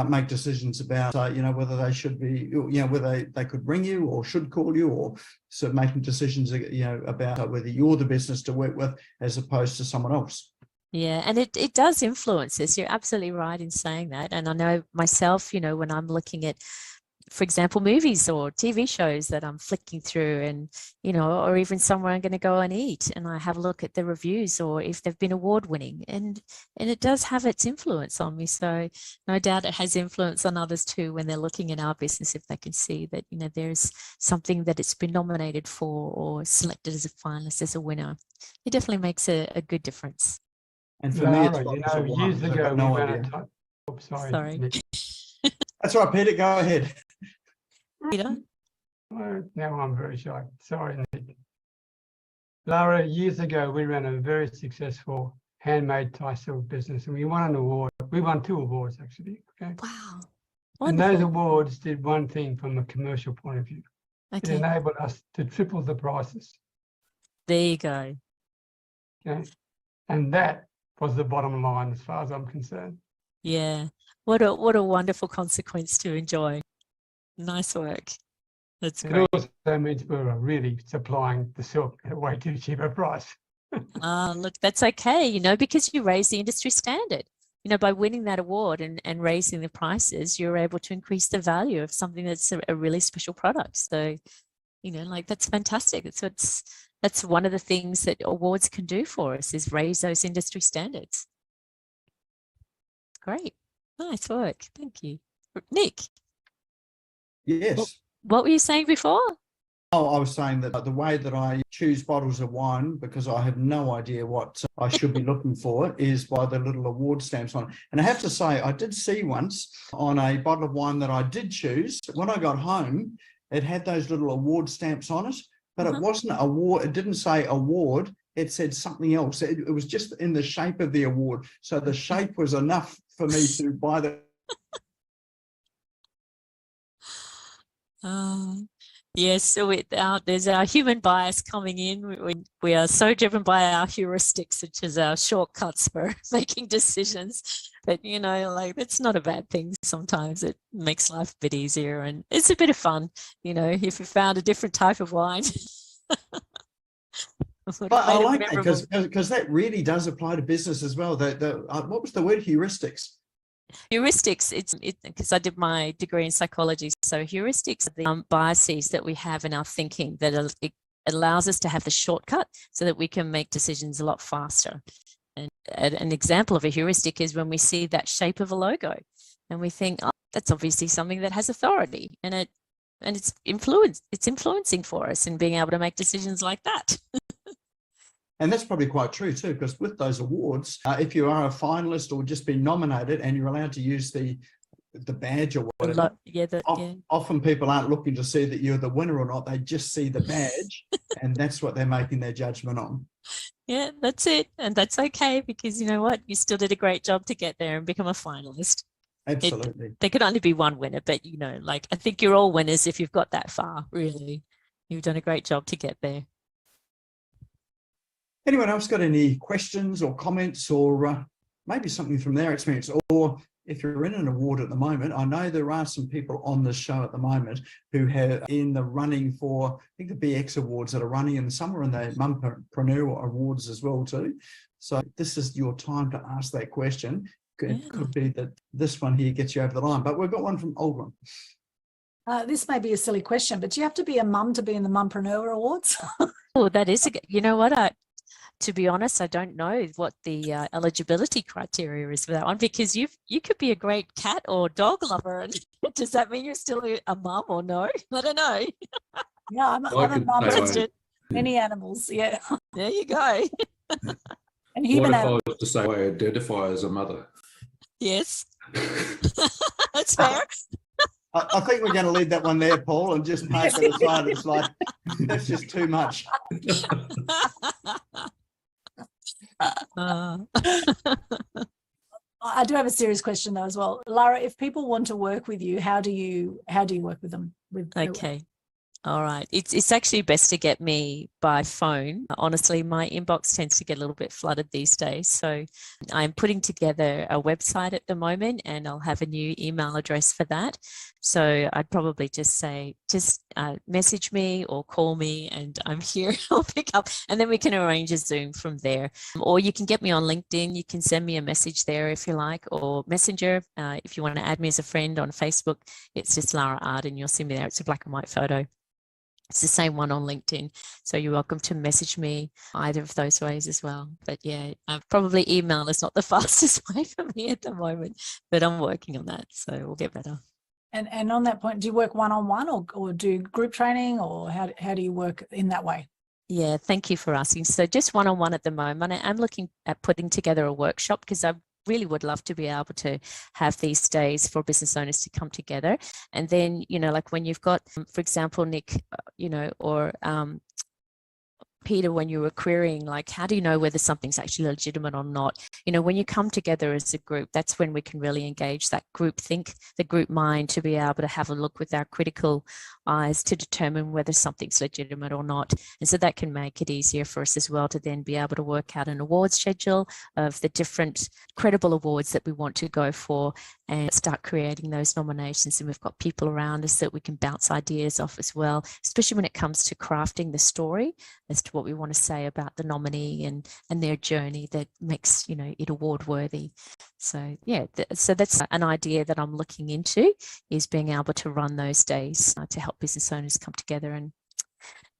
S2: make decisions about whether they should be, whether they could ring you or should call you, or sort of making decisions about whether you're the business to work with as opposed to someone else.
S1: Yeah, and it does influence us. You're absolutely right in saying that. And I know myself, when I'm looking at for example, movies or TV shows that I'm flicking through and, or even somewhere I'm going to go and eat and I have a look at the reviews or if they've been award winning, and it does have its influence on me. So no doubt it has influence on others too when they're looking at our business, if they can see that, there's something that it's been nominated for or selected as a finalist, as a winner. It definitely makes a good difference.
S2: And for me, it's
S4: Lara, years ago, we
S2: no
S4: ran
S2: idea.
S1: Sorry.
S4: Nick.
S2: That's right, Peter, go ahead.
S1: Peter?
S4: Now I'm very shy. Sorry, Nick. Lara, years ago, we ran a very successful handmade tie silk business and we won an award. We won 2 awards, actually. Okay.
S1: Wow.
S4: And
S1: Wonderful.
S4: those awards did one thing from a commercial point of view. It
S1: Okay.
S4: enabled us to triple the prices.
S1: There you go.
S4: Okay. And that was the bottom line as far as I'm concerned.
S1: Yeah. What a wonderful consequence to enjoy. Nice work. That's
S4: It
S1: great.
S4: also means we were really supplying the silk at a way too cheap a price.
S1: Look, that's okay, because you raise the industry standard. By winning that award and raising the prices, you're able to increase the value of something that's a really special product. So, that's fantastic. That's one of the things that awards can do for us, is raise those industry standards. Great. Nice work. Thank you. Nick,
S2: Yes.
S1: what were you saying before?
S2: Oh, I was saying that the way that I choose bottles of wine, because I have no idea what I should be looking for, is by the little award stamps on it. And I have to say, I did see once on a bottle of wine that I did choose, when I got home, it had those little award stamps on it, but it wasn't award. It didn't say award. It said something else. It was just in the shape of the award. So the shape was enough for me to buy the.
S1: Yes, so there's our human bias coming in. We are so driven by our heuristics, which is our shortcuts for making decisions. But, it's not a bad thing. Sometimes it makes life a bit easier and it's a bit of fun, if you found a different type of wine.
S2: But I like that because that really does apply to business as well. What was the word? Heuristics.
S1: Heuristics, it's because I did my degree in psychology. So heuristics are the biases that we have in our thinking that it allows us to have the shortcut so that we can make decisions a lot faster. And an example of a heuristic is when we see that shape of a logo and we think, oh, that's obviously something that has authority, and it's influencing for us in being able to make decisions like that.
S2: And that's probably quite true too, because with those awards, if you are a finalist or just been nominated and you're allowed to use the badge or whatever, often people aren't looking to see that you're the winner or not. They just see the badge and that's what they're making their judgment on.
S1: Yeah, that's it. And that's okay, because you know what? You still did a great job to get there and become a finalist.
S2: Absolutely.
S1: There could only be one winner, but I think you're all winners if you've got that far, really. You've done a great job to get there.
S2: Anyone else got any questions or comments or maybe something from their experience? Or if you're in an award at the moment, I know there are some people on the show at the moment who have in the running for, I think, the BX awards that are running, and some are in the Mumpreneur awards as well too. So this is your time to ask that question. It could be that this one here gets you over the line, but we've got one from Oldham.
S5: This may be a silly question, but do you have to be a mum to be in the Mumpreneur Awards?
S1: Oh, that is, you know what? To be honest, I don't know what the eligibility criteria is for that one, because you could be a great cat or dog lover. And does that mean you're still a mum or no? I don't know.
S5: Yeah, I'm a mum to many animals. Yeah.
S1: There you go.
S3: What
S5: And human
S3: if
S5: animals.
S3: I was to say I identify as a mother?
S1: Yes. That's fair.
S2: I think we're going to leave that one there, Paul, and just park it aside. It's like, that's just too much.
S5: I do have a serious question though as well, Lara. If people want to work with you, how do you work with them?
S1: Okay. All right. It's actually best to get me by phone. Honestly, my inbox tends to get a little bit flooded these days. So I'm putting together a website at the moment, and I'll have a new email address for that. So I'd probably just say, message me or call me and I'm here. I'll pick up and then we can arrange a Zoom from there. Or you can get me on LinkedIn. You can send me a message there if you like, or Messenger. If you want to add me as a friend on Facebook, it's just Lara Arden. You'll see me there. It's a black and white photo. It's the same one on LinkedIn. So you're welcome to message me either of those ways as well. But yeah, probably email is not the fastest way for me at the moment, but I'm working on that. So we'll get better.
S5: And on that point, do you work one-on-one or do group training, or how do you work in that way?
S1: Yeah, thank you for asking. So just one-on-one at the moment. I am looking at putting together a workshop because I really would love to be able to have these days for business owners to come together. And then, like when you've got, for example, Nick, or Peter, when you were querying, like, how do you know whether something's actually legitimate or not? When you come together as a group, that's when we can really engage that group think, the group mind, to be able to have a look with our critical eyes to determine whether something's legitimate or not. And so that can make it easier for us as well to then be able to work out an awards schedule of the different credible awards that we want to go for and start creating those nominations. And we've got people around us that we can bounce ideas off as well, especially when it comes to crafting the story as to what we want to say about the nominee and their journey that makes it award worthy. So yeah, so that's an idea that I'm looking into, is being able to run those days to help business owners come together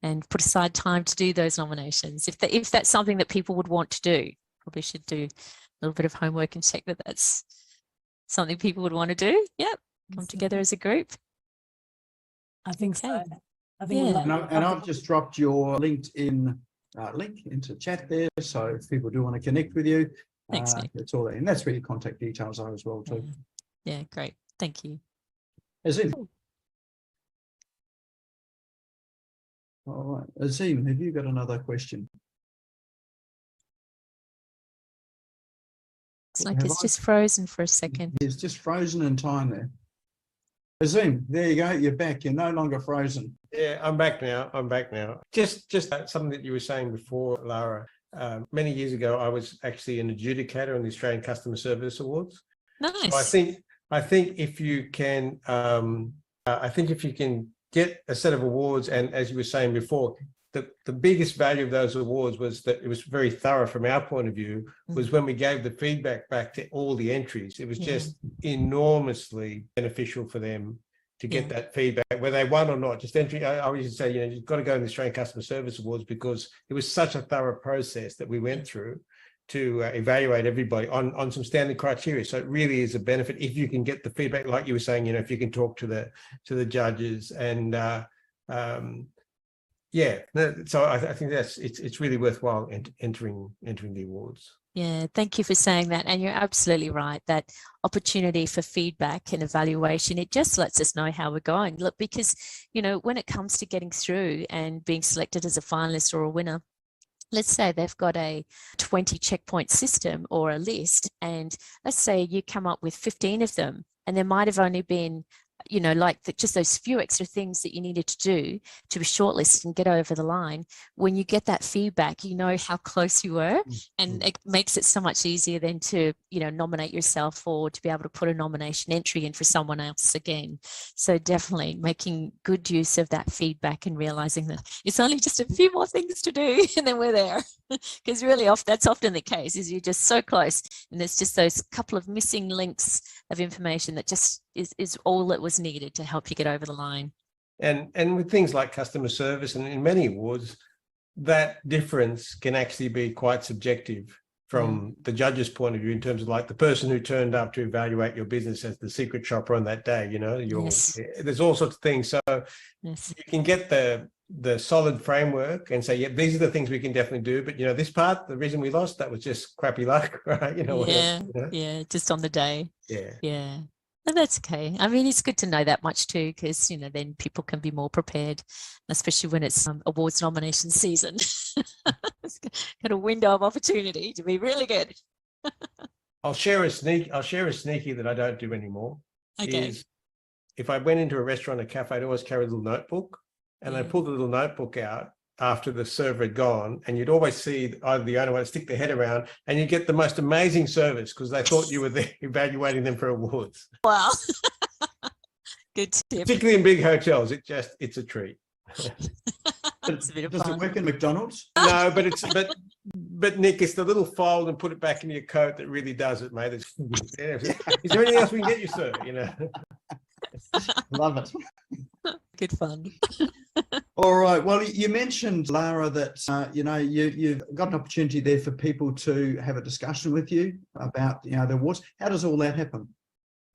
S1: and put aside time to do those nominations. If that's something that people would want to do, probably should do a little bit of homework and check that that's something people would want to do. Yep, come together as a group.
S5: I think so. I think
S1: Yeah.
S2: And I've just dropped your LinkedIn link into chat there, so if people do want to connect with you,
S1: Thanks, Nick.
S2: it's all there, and that's where your contact details are as well too.
S1: Yeah, great. Thank you.
S2: Azim. All right, Azim, have you got another question?
S1: It's like it's just frozen for a second.
S2: It's just frozen in time there. Azim, there you go. You're back. You're no longer frozen.
S6: Yeah, I'm back now. Just something that you were saying before, Lara. Many years ago, I was actually an adjudicator on the Australian Customer Service Awards.
S1: Nice.
S6: So I think if you can, get a set of awards, and as you were saying before, the biggest value of those awards was that it was very thorough from our point of view, was when we gave the feedback back to all the entries. It was just enormously beneficial for them to get that feedback, whether they won or not. Just entry, I always used to say, you've got to go in the Australian Customer Service Awards because it was such a thorough process that we went through to evaluate everybody on some standard criteria. So it really is a benefit if you can get the feedback, like you were saying, if you can talk to the judges and so I think it's really worthwhile entering the awards.
S1: Yeah, thank you for saying that. And you're absolutely right. That opportunity for feedback and evaluation, it just lets us know how we're going. Look, because, when it comes to getting through and being selected as a finalist or a winner, let's say they've got a 20 checkpoint system or a list, and let's say you come up with 15 of them, and there might have only been just those few extra things that you needed to do to be shortlisted and get over the line. When you get that feedback, you know how close you were, and it makes it so much easier then to, nominate yourself or to be able to put a nomination entry in for someone else again. So definitely making good use of that feedback and realizing that it's only just a few more things to do and then we're there. Because really that's often the case, is you're just so close and there's just those couple of missing links of information that just is all that was needed to help you get over the line.
S6: And with things like customer service and in many awards, that difference can actually be quite subjective from the judge's point of view, in terms of like the person who turned up to evaluate your business as the secret shopper on that day. There's all sorts of things. So you can get the solid framework and say, these are the things we can definitely do, but this part, the reason we lost, that was just crappy luck, right?
S1: Just on the day. And that's okay. I mean, it's good to know that much too, because then people can be more prepared, especially when it's awards nomination season. It's got a window of opportunity to be really good.
S6: I'll share a sneaky that I don't do anymore.
S1: Okay.
S6: Is if I went into a restaurant or cafe, I'd always carry a little notebook, and I pulled the little notebook out after the server had gone, and you'd always see either the owner would stick their head around, and you get the most amazing service because they thought you were there evaluating them for awards.
S1: Wow. Good tip.
S6: Particularly in big hotels, it's a treat.
S1: It's a bit of
S2: Does it
S1: fun.
S2: work in McDonald's?
S6: No, but Nick, it's the little fold and put it back in your coat that really does it, mate. Is there anything else we can get you, sir? You know.
S2: Love it.
S1: Good fun.
S2: All right. Well, you mentioned, Lara, that you've got an opportunity there for people to have a discussion with you about the awards. How does all that happen?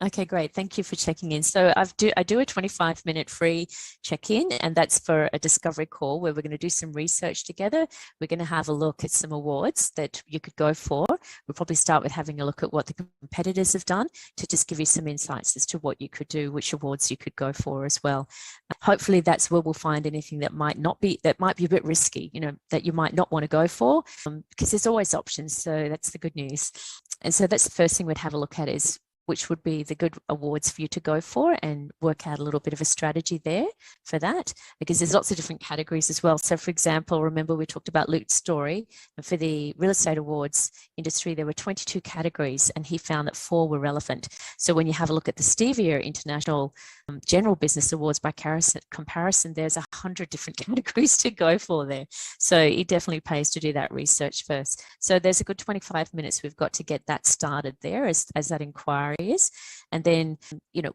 S1: Okay, great. Thank you for checking in. So I do a 25-minute free check-in, and that's for a discovery call where we're going to do some research together. We're going to have a look at some awards that you could go for. We'll probably start with having a look at what the competitors have done to just give you some insights as to what you could do, which awards you could go for as well. Hopefully that's where we'll find anything that might be a bit risky, that you might not want to go for, because there's always options. So that's the good news. And so that's the first thing we'd have a look at, is which would be the good awards for you to go for, and work out a little bit of a strategy there for that, because there's lots of different categories as well. So for example, remember we talked about Luke's story, and for the real estate awards industry, there were 22 categories, and he found that 4 were relevant. So when you have a look at the Stevia International General Business Awards by comparison, there's 100 different categories to go for there. So it definitely pays to do that research first. So there's a good 25 minutes we've got to get that started there as that inquiry is. And then,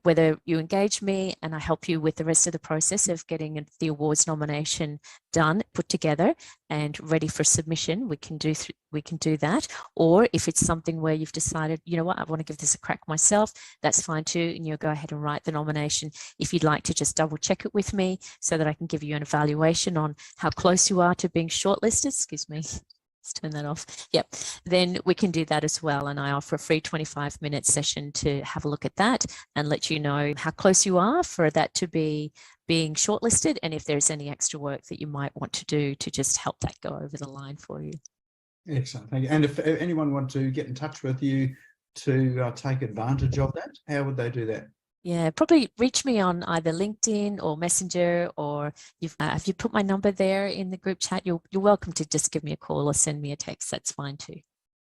S1: whether you engage me and I help you with the rest of the process of getting the awards nomination done, put together and ready for submission, we can do that. Or if it's something where you've decided, I want to give this a crack myself, that's fine too. And you'll go ahead and write the nomination. If you'd like to just double check it with me so that I can give you an evaluation on how close you are to being shortlisted, excuse me. Let's turn that off. Yep. Then we can do that as well. And I offer a free 25-minute session to have a look at that and let you know how close you are for that to be being shortlisted, and if there's any extra work that you might want to do to just help that go over the line for you.
S2: Excellent. Thank you. And if anyone wants to get in touch with you to take advantage of that, how would they do that?
S1: Yeah, probably reach me on either LinkedIn or Messenger, or if you put my number there in the group chat, you're welcome to just give me a call or send me a text. That's fine too.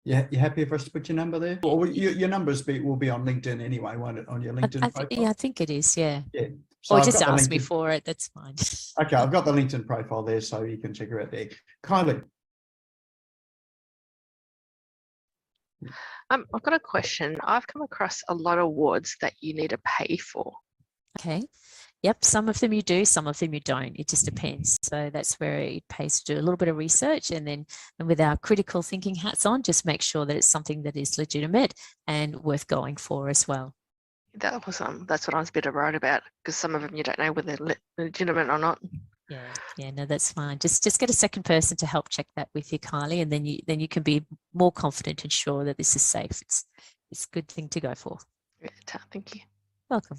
S2: Yeah, you happy for us to put your number there? Or your numbers will be on LinkedIn anyway, won't it? On your LinkedIn profile?
S1: Yeah, I think it is. Yeah.
S2: Yeah. So
S1: or just ask me for it. That's fine.
S2: Okay, I've got the LinkedIn profile there, so you can check her out there. Kylie.
S7: I've got a question. I've come across a lot of awards that you need to pay for.
S1: Okay. Yep. Some of them you do, some of them you don't. It just depends. So that's where it pays to do a little bit of research, and then with our critical thinking hats on, just make sure that it's something that is legitimate and worth going for as well.
S7: That was that's what I was a bit worried about, because some of them you don't know whether they're legitimate or not.
S1: Yeah, no, that's fine. Just get a second person to help check that with you, Kylie, and then you can be more confident and sure that this is safe. It's a good thing to go for.
S7: Yeah, thank you.
S1: Welcome.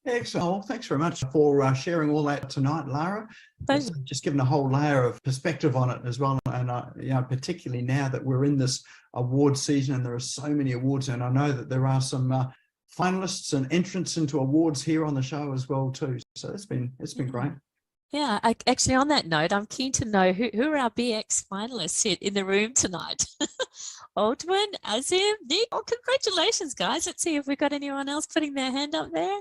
S2: Excellent. Well, thanks very much for sharing all that tonight, Lara. It's just given a whole layer of perspective on it as well, and particularly now that we're in this award season and there are so many awards, and I know that there are some finalists and entrants into awards here on the show as well too. So it's been great.
S1: Yeah, actually on that note, I'm keen to know who are our BX finalists here in the room tonight. Aldwin, Azim, Nick. Oh, congratulations, guys. Let's see if we've got anyone else putting their hand up there.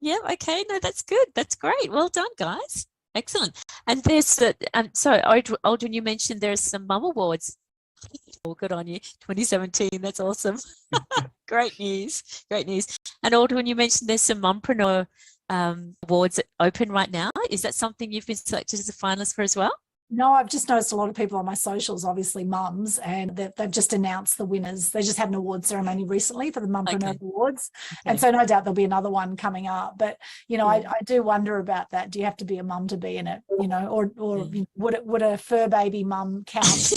S1: Yeah, okay. No, that's good. That's great. Well done, guys. Excellent. And there's so Aldwin, you mentioned there's some mum awards. Oh, good on you. 2017. That's awesome. Great news. Great news. And Aldwin, you mentioned there's some mumpreneur awards open right now. Is that something you've been selected as a finalist for as well?
S5: No, I've just noticed a lot of people on my socials, obviously mums, and they've just announced the winners. They just had an award ceremony recently for the Mumpreneur Awards. Okay. And so no doubt there'll be another one coming up. But, I do wonder about that. Do you have to be a mum to be in it? Or would a fur baby mum count?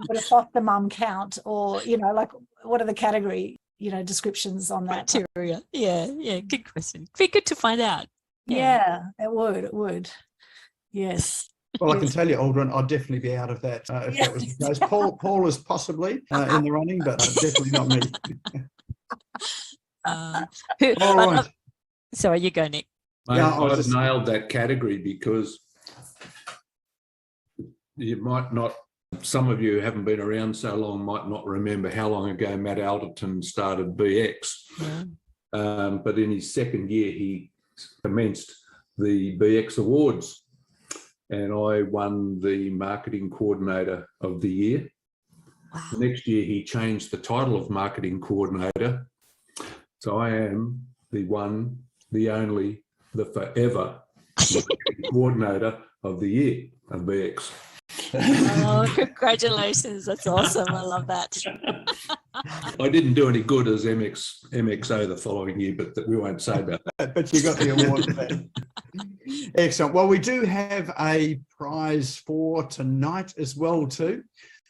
S5: Would a foster mum count? Or, what are the category, descriptions on that?
S1: Criteria. Yeah. Good question. Be good to find out.
S5: Yeah, it would. Yes.
S2: Well, I can tell you, Aldrin, I'd definitely be out of that if that was the case. Paul is possibly in the running, but definitely not me. All right.
S1: Sorry, you go, Nick.
S3: I've nailed that category because you might not, some of you who haven't been around so long might not remember how long ago Matt Alderton started BX. But in his second year, he commenced the BX Awards, and I won the Marketing Coordinator of the Year.
S1: Wow.
S3: The next year, he changed the title of Marketing Coordinator. So I am the one, the only, the forever Coordinator of the Year of BX.
S1: Oh, congratulations. That's awesome. I love that.
S3: I didn't do any good as MXO the following year, but we won't say about that.
S2: But you got the award for that. Excellent. Well, we do have a prize for tonight as well too.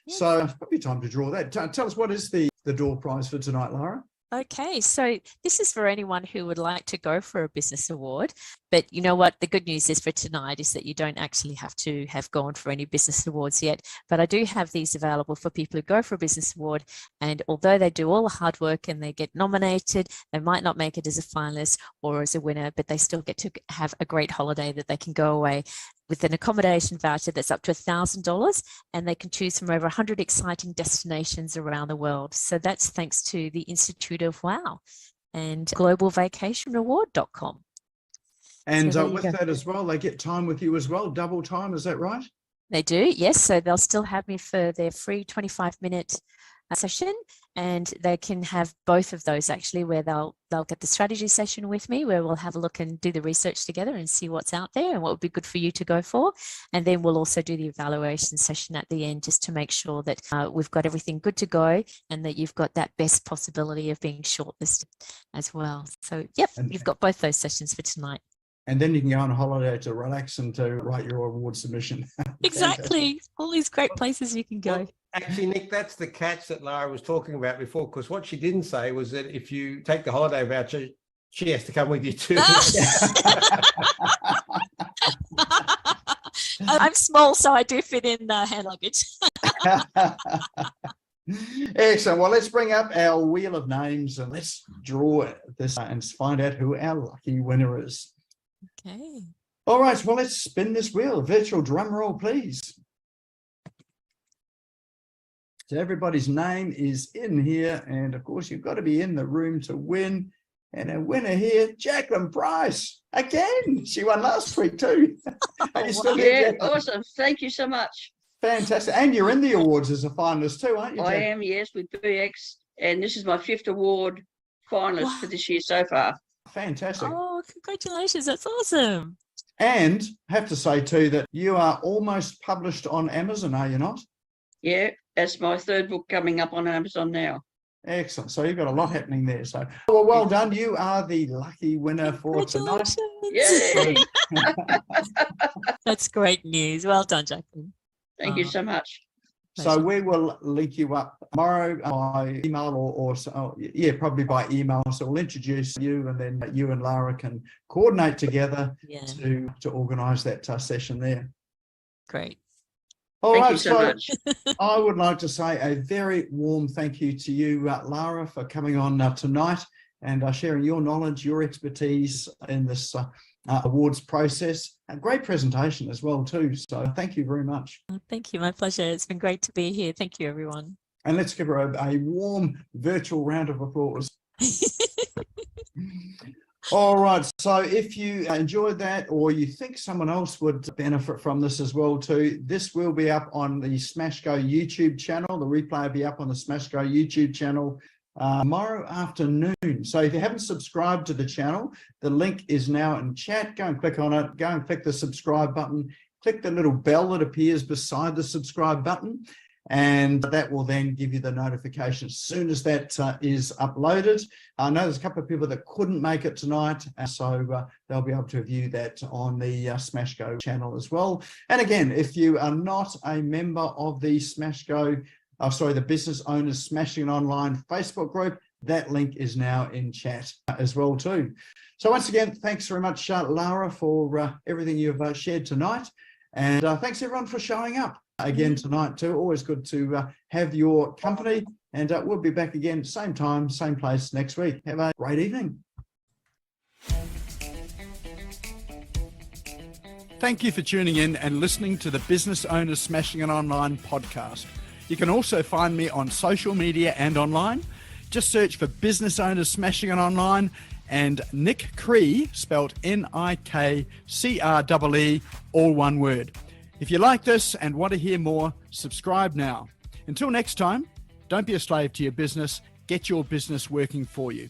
S1: Yes.
S2: So it's probably time to draw that. Tell us, what is the door prize for tonight, Lara?
S1: Okay, so this is for anyone who would like to go for a business award. But you know what? The good news is for tonight is that you don't actually have to have gone for any business awards yet. But I do have these available for people who go for a business award. And although they do all the hard work and they get nominated, they might not make it as a finalist or as a winner, but they still get to have a great holiday that they can go away with an accommodation voucher that's up to $1,000, and they can choose from over 100 exciting destinations around the world. So that's thanks to the Institute of Wow and globalvacationreward.com.
S2: And
S1: So
S2: with that as well, they get time with you as well, double time, is that right?
S1: They do, yes. So they'll still have me for their free 25-minute session, and they can have both of those actually, where they'll get the strategy session with me, where we'll have a look and do the research together and see what's out there and what would be good for you to go for. And then we'll also do the evaluation session at the end, just to make sure that we've got everything good to go and that you've got that best possibility of being shortlisted as well. So yep, you've got both those sessions for tonight.
S2: And then you can go on holiday to relax and to write your award submission.
S1: Exactly. All these great places you can go.
S6: Well, actually, Nick, that's the catch that Lara was talking about before, because what she didn't say was that if you take the holiday voucher, she has to come with you too.
S1: I'm small, so I do fit in hand luggage.
S2: Excellent. Well, let's bring up our wheel of names and let's draw this and find out who our lucky winner is.
S1: Okay.
S2: All right. Well, let's spin this wheel. Virtual drum roll, please. So everybody's name is in here, and of course, you've got to be in the room to win. And our winner here, Jacqueline Price. Again, she won last week too. Are you still here, Jacqueline?
S8: Awesome. Thank you so much.
S2: Fantastic. And you're in the awards as a finalist too, aren't you,
S8: I
S2: Jacqueline?
S8: am, yes, with BX, and this is my 5th award finalist for this year so far.
S2: Fantastic.
S1: Oh, congratulations. That's awesome.
S2: And I have to say too that you are almost published on Amazon, are you not?
S8: Yeah, that's my 3rd book coming up on Amazon now.
S2: Excellent. So you've got a lot happening there. So well done. You are the lucky winner for tonight.
S8: Yay!
S1: That's great news. Well done, Jacqueline.
S8: Thank you so much.
S2: So we will link you up tomorrow by email or probably by email. So we'll introduce you, and then you and Lara can coordinate together to organise that session there.
S1: Great.
S2: All
S8: Thank
S2: right,
S8: you so much.
S2: I would like to say a very warm thank you to you, Lara, for coming on tonight and sharing your knowledge, your expertise in this awards process. A great presentation as well too. So thank you very much.
S1: Thank you. My pleasure. It's been great to be here. Thank you, everyone.
S2: And let's give her a warm virtual round of applause. All right. So if you enjoyed that, or you think someone else would benefit from this as well too, this will be up on the Smash Go YouTube channel. The replay will be up on the Smash Go YouTube channel tomorrow afternoon. So if you haven't subscribed to the channel, the link is now in chat. Go and click on it. Go and click the subscribe button. Click the little bell that appears beside the subscribe button, and that will then give you the notification as soon as that is uploaded. I know there's a couple of people that couldn't make it tonight, so they'll be able to view that on the Smash Go channel as well. And again, if you are not a member of the Smash Go, the Business Owners Smashing It Online Facebook group, that link is now in chat as well too. So once again, thanks very much, Lara, for everything you've shared tonight. And thanks everyone for showing up again tonight too. Always good to have your company, and we'll be back again same time, same place next week. Have a great evening. Thank you for tuning in and listening to the Business Owners Smashing It Online podcast. You can also find me on social media and online. Just search for Business Owners Smashing It Online and Nick Cree, spelled Nickcree, all one word. If you like this and want to hear more, subscribe now. Until next time, don't be a slave to your business. Get your business working for you.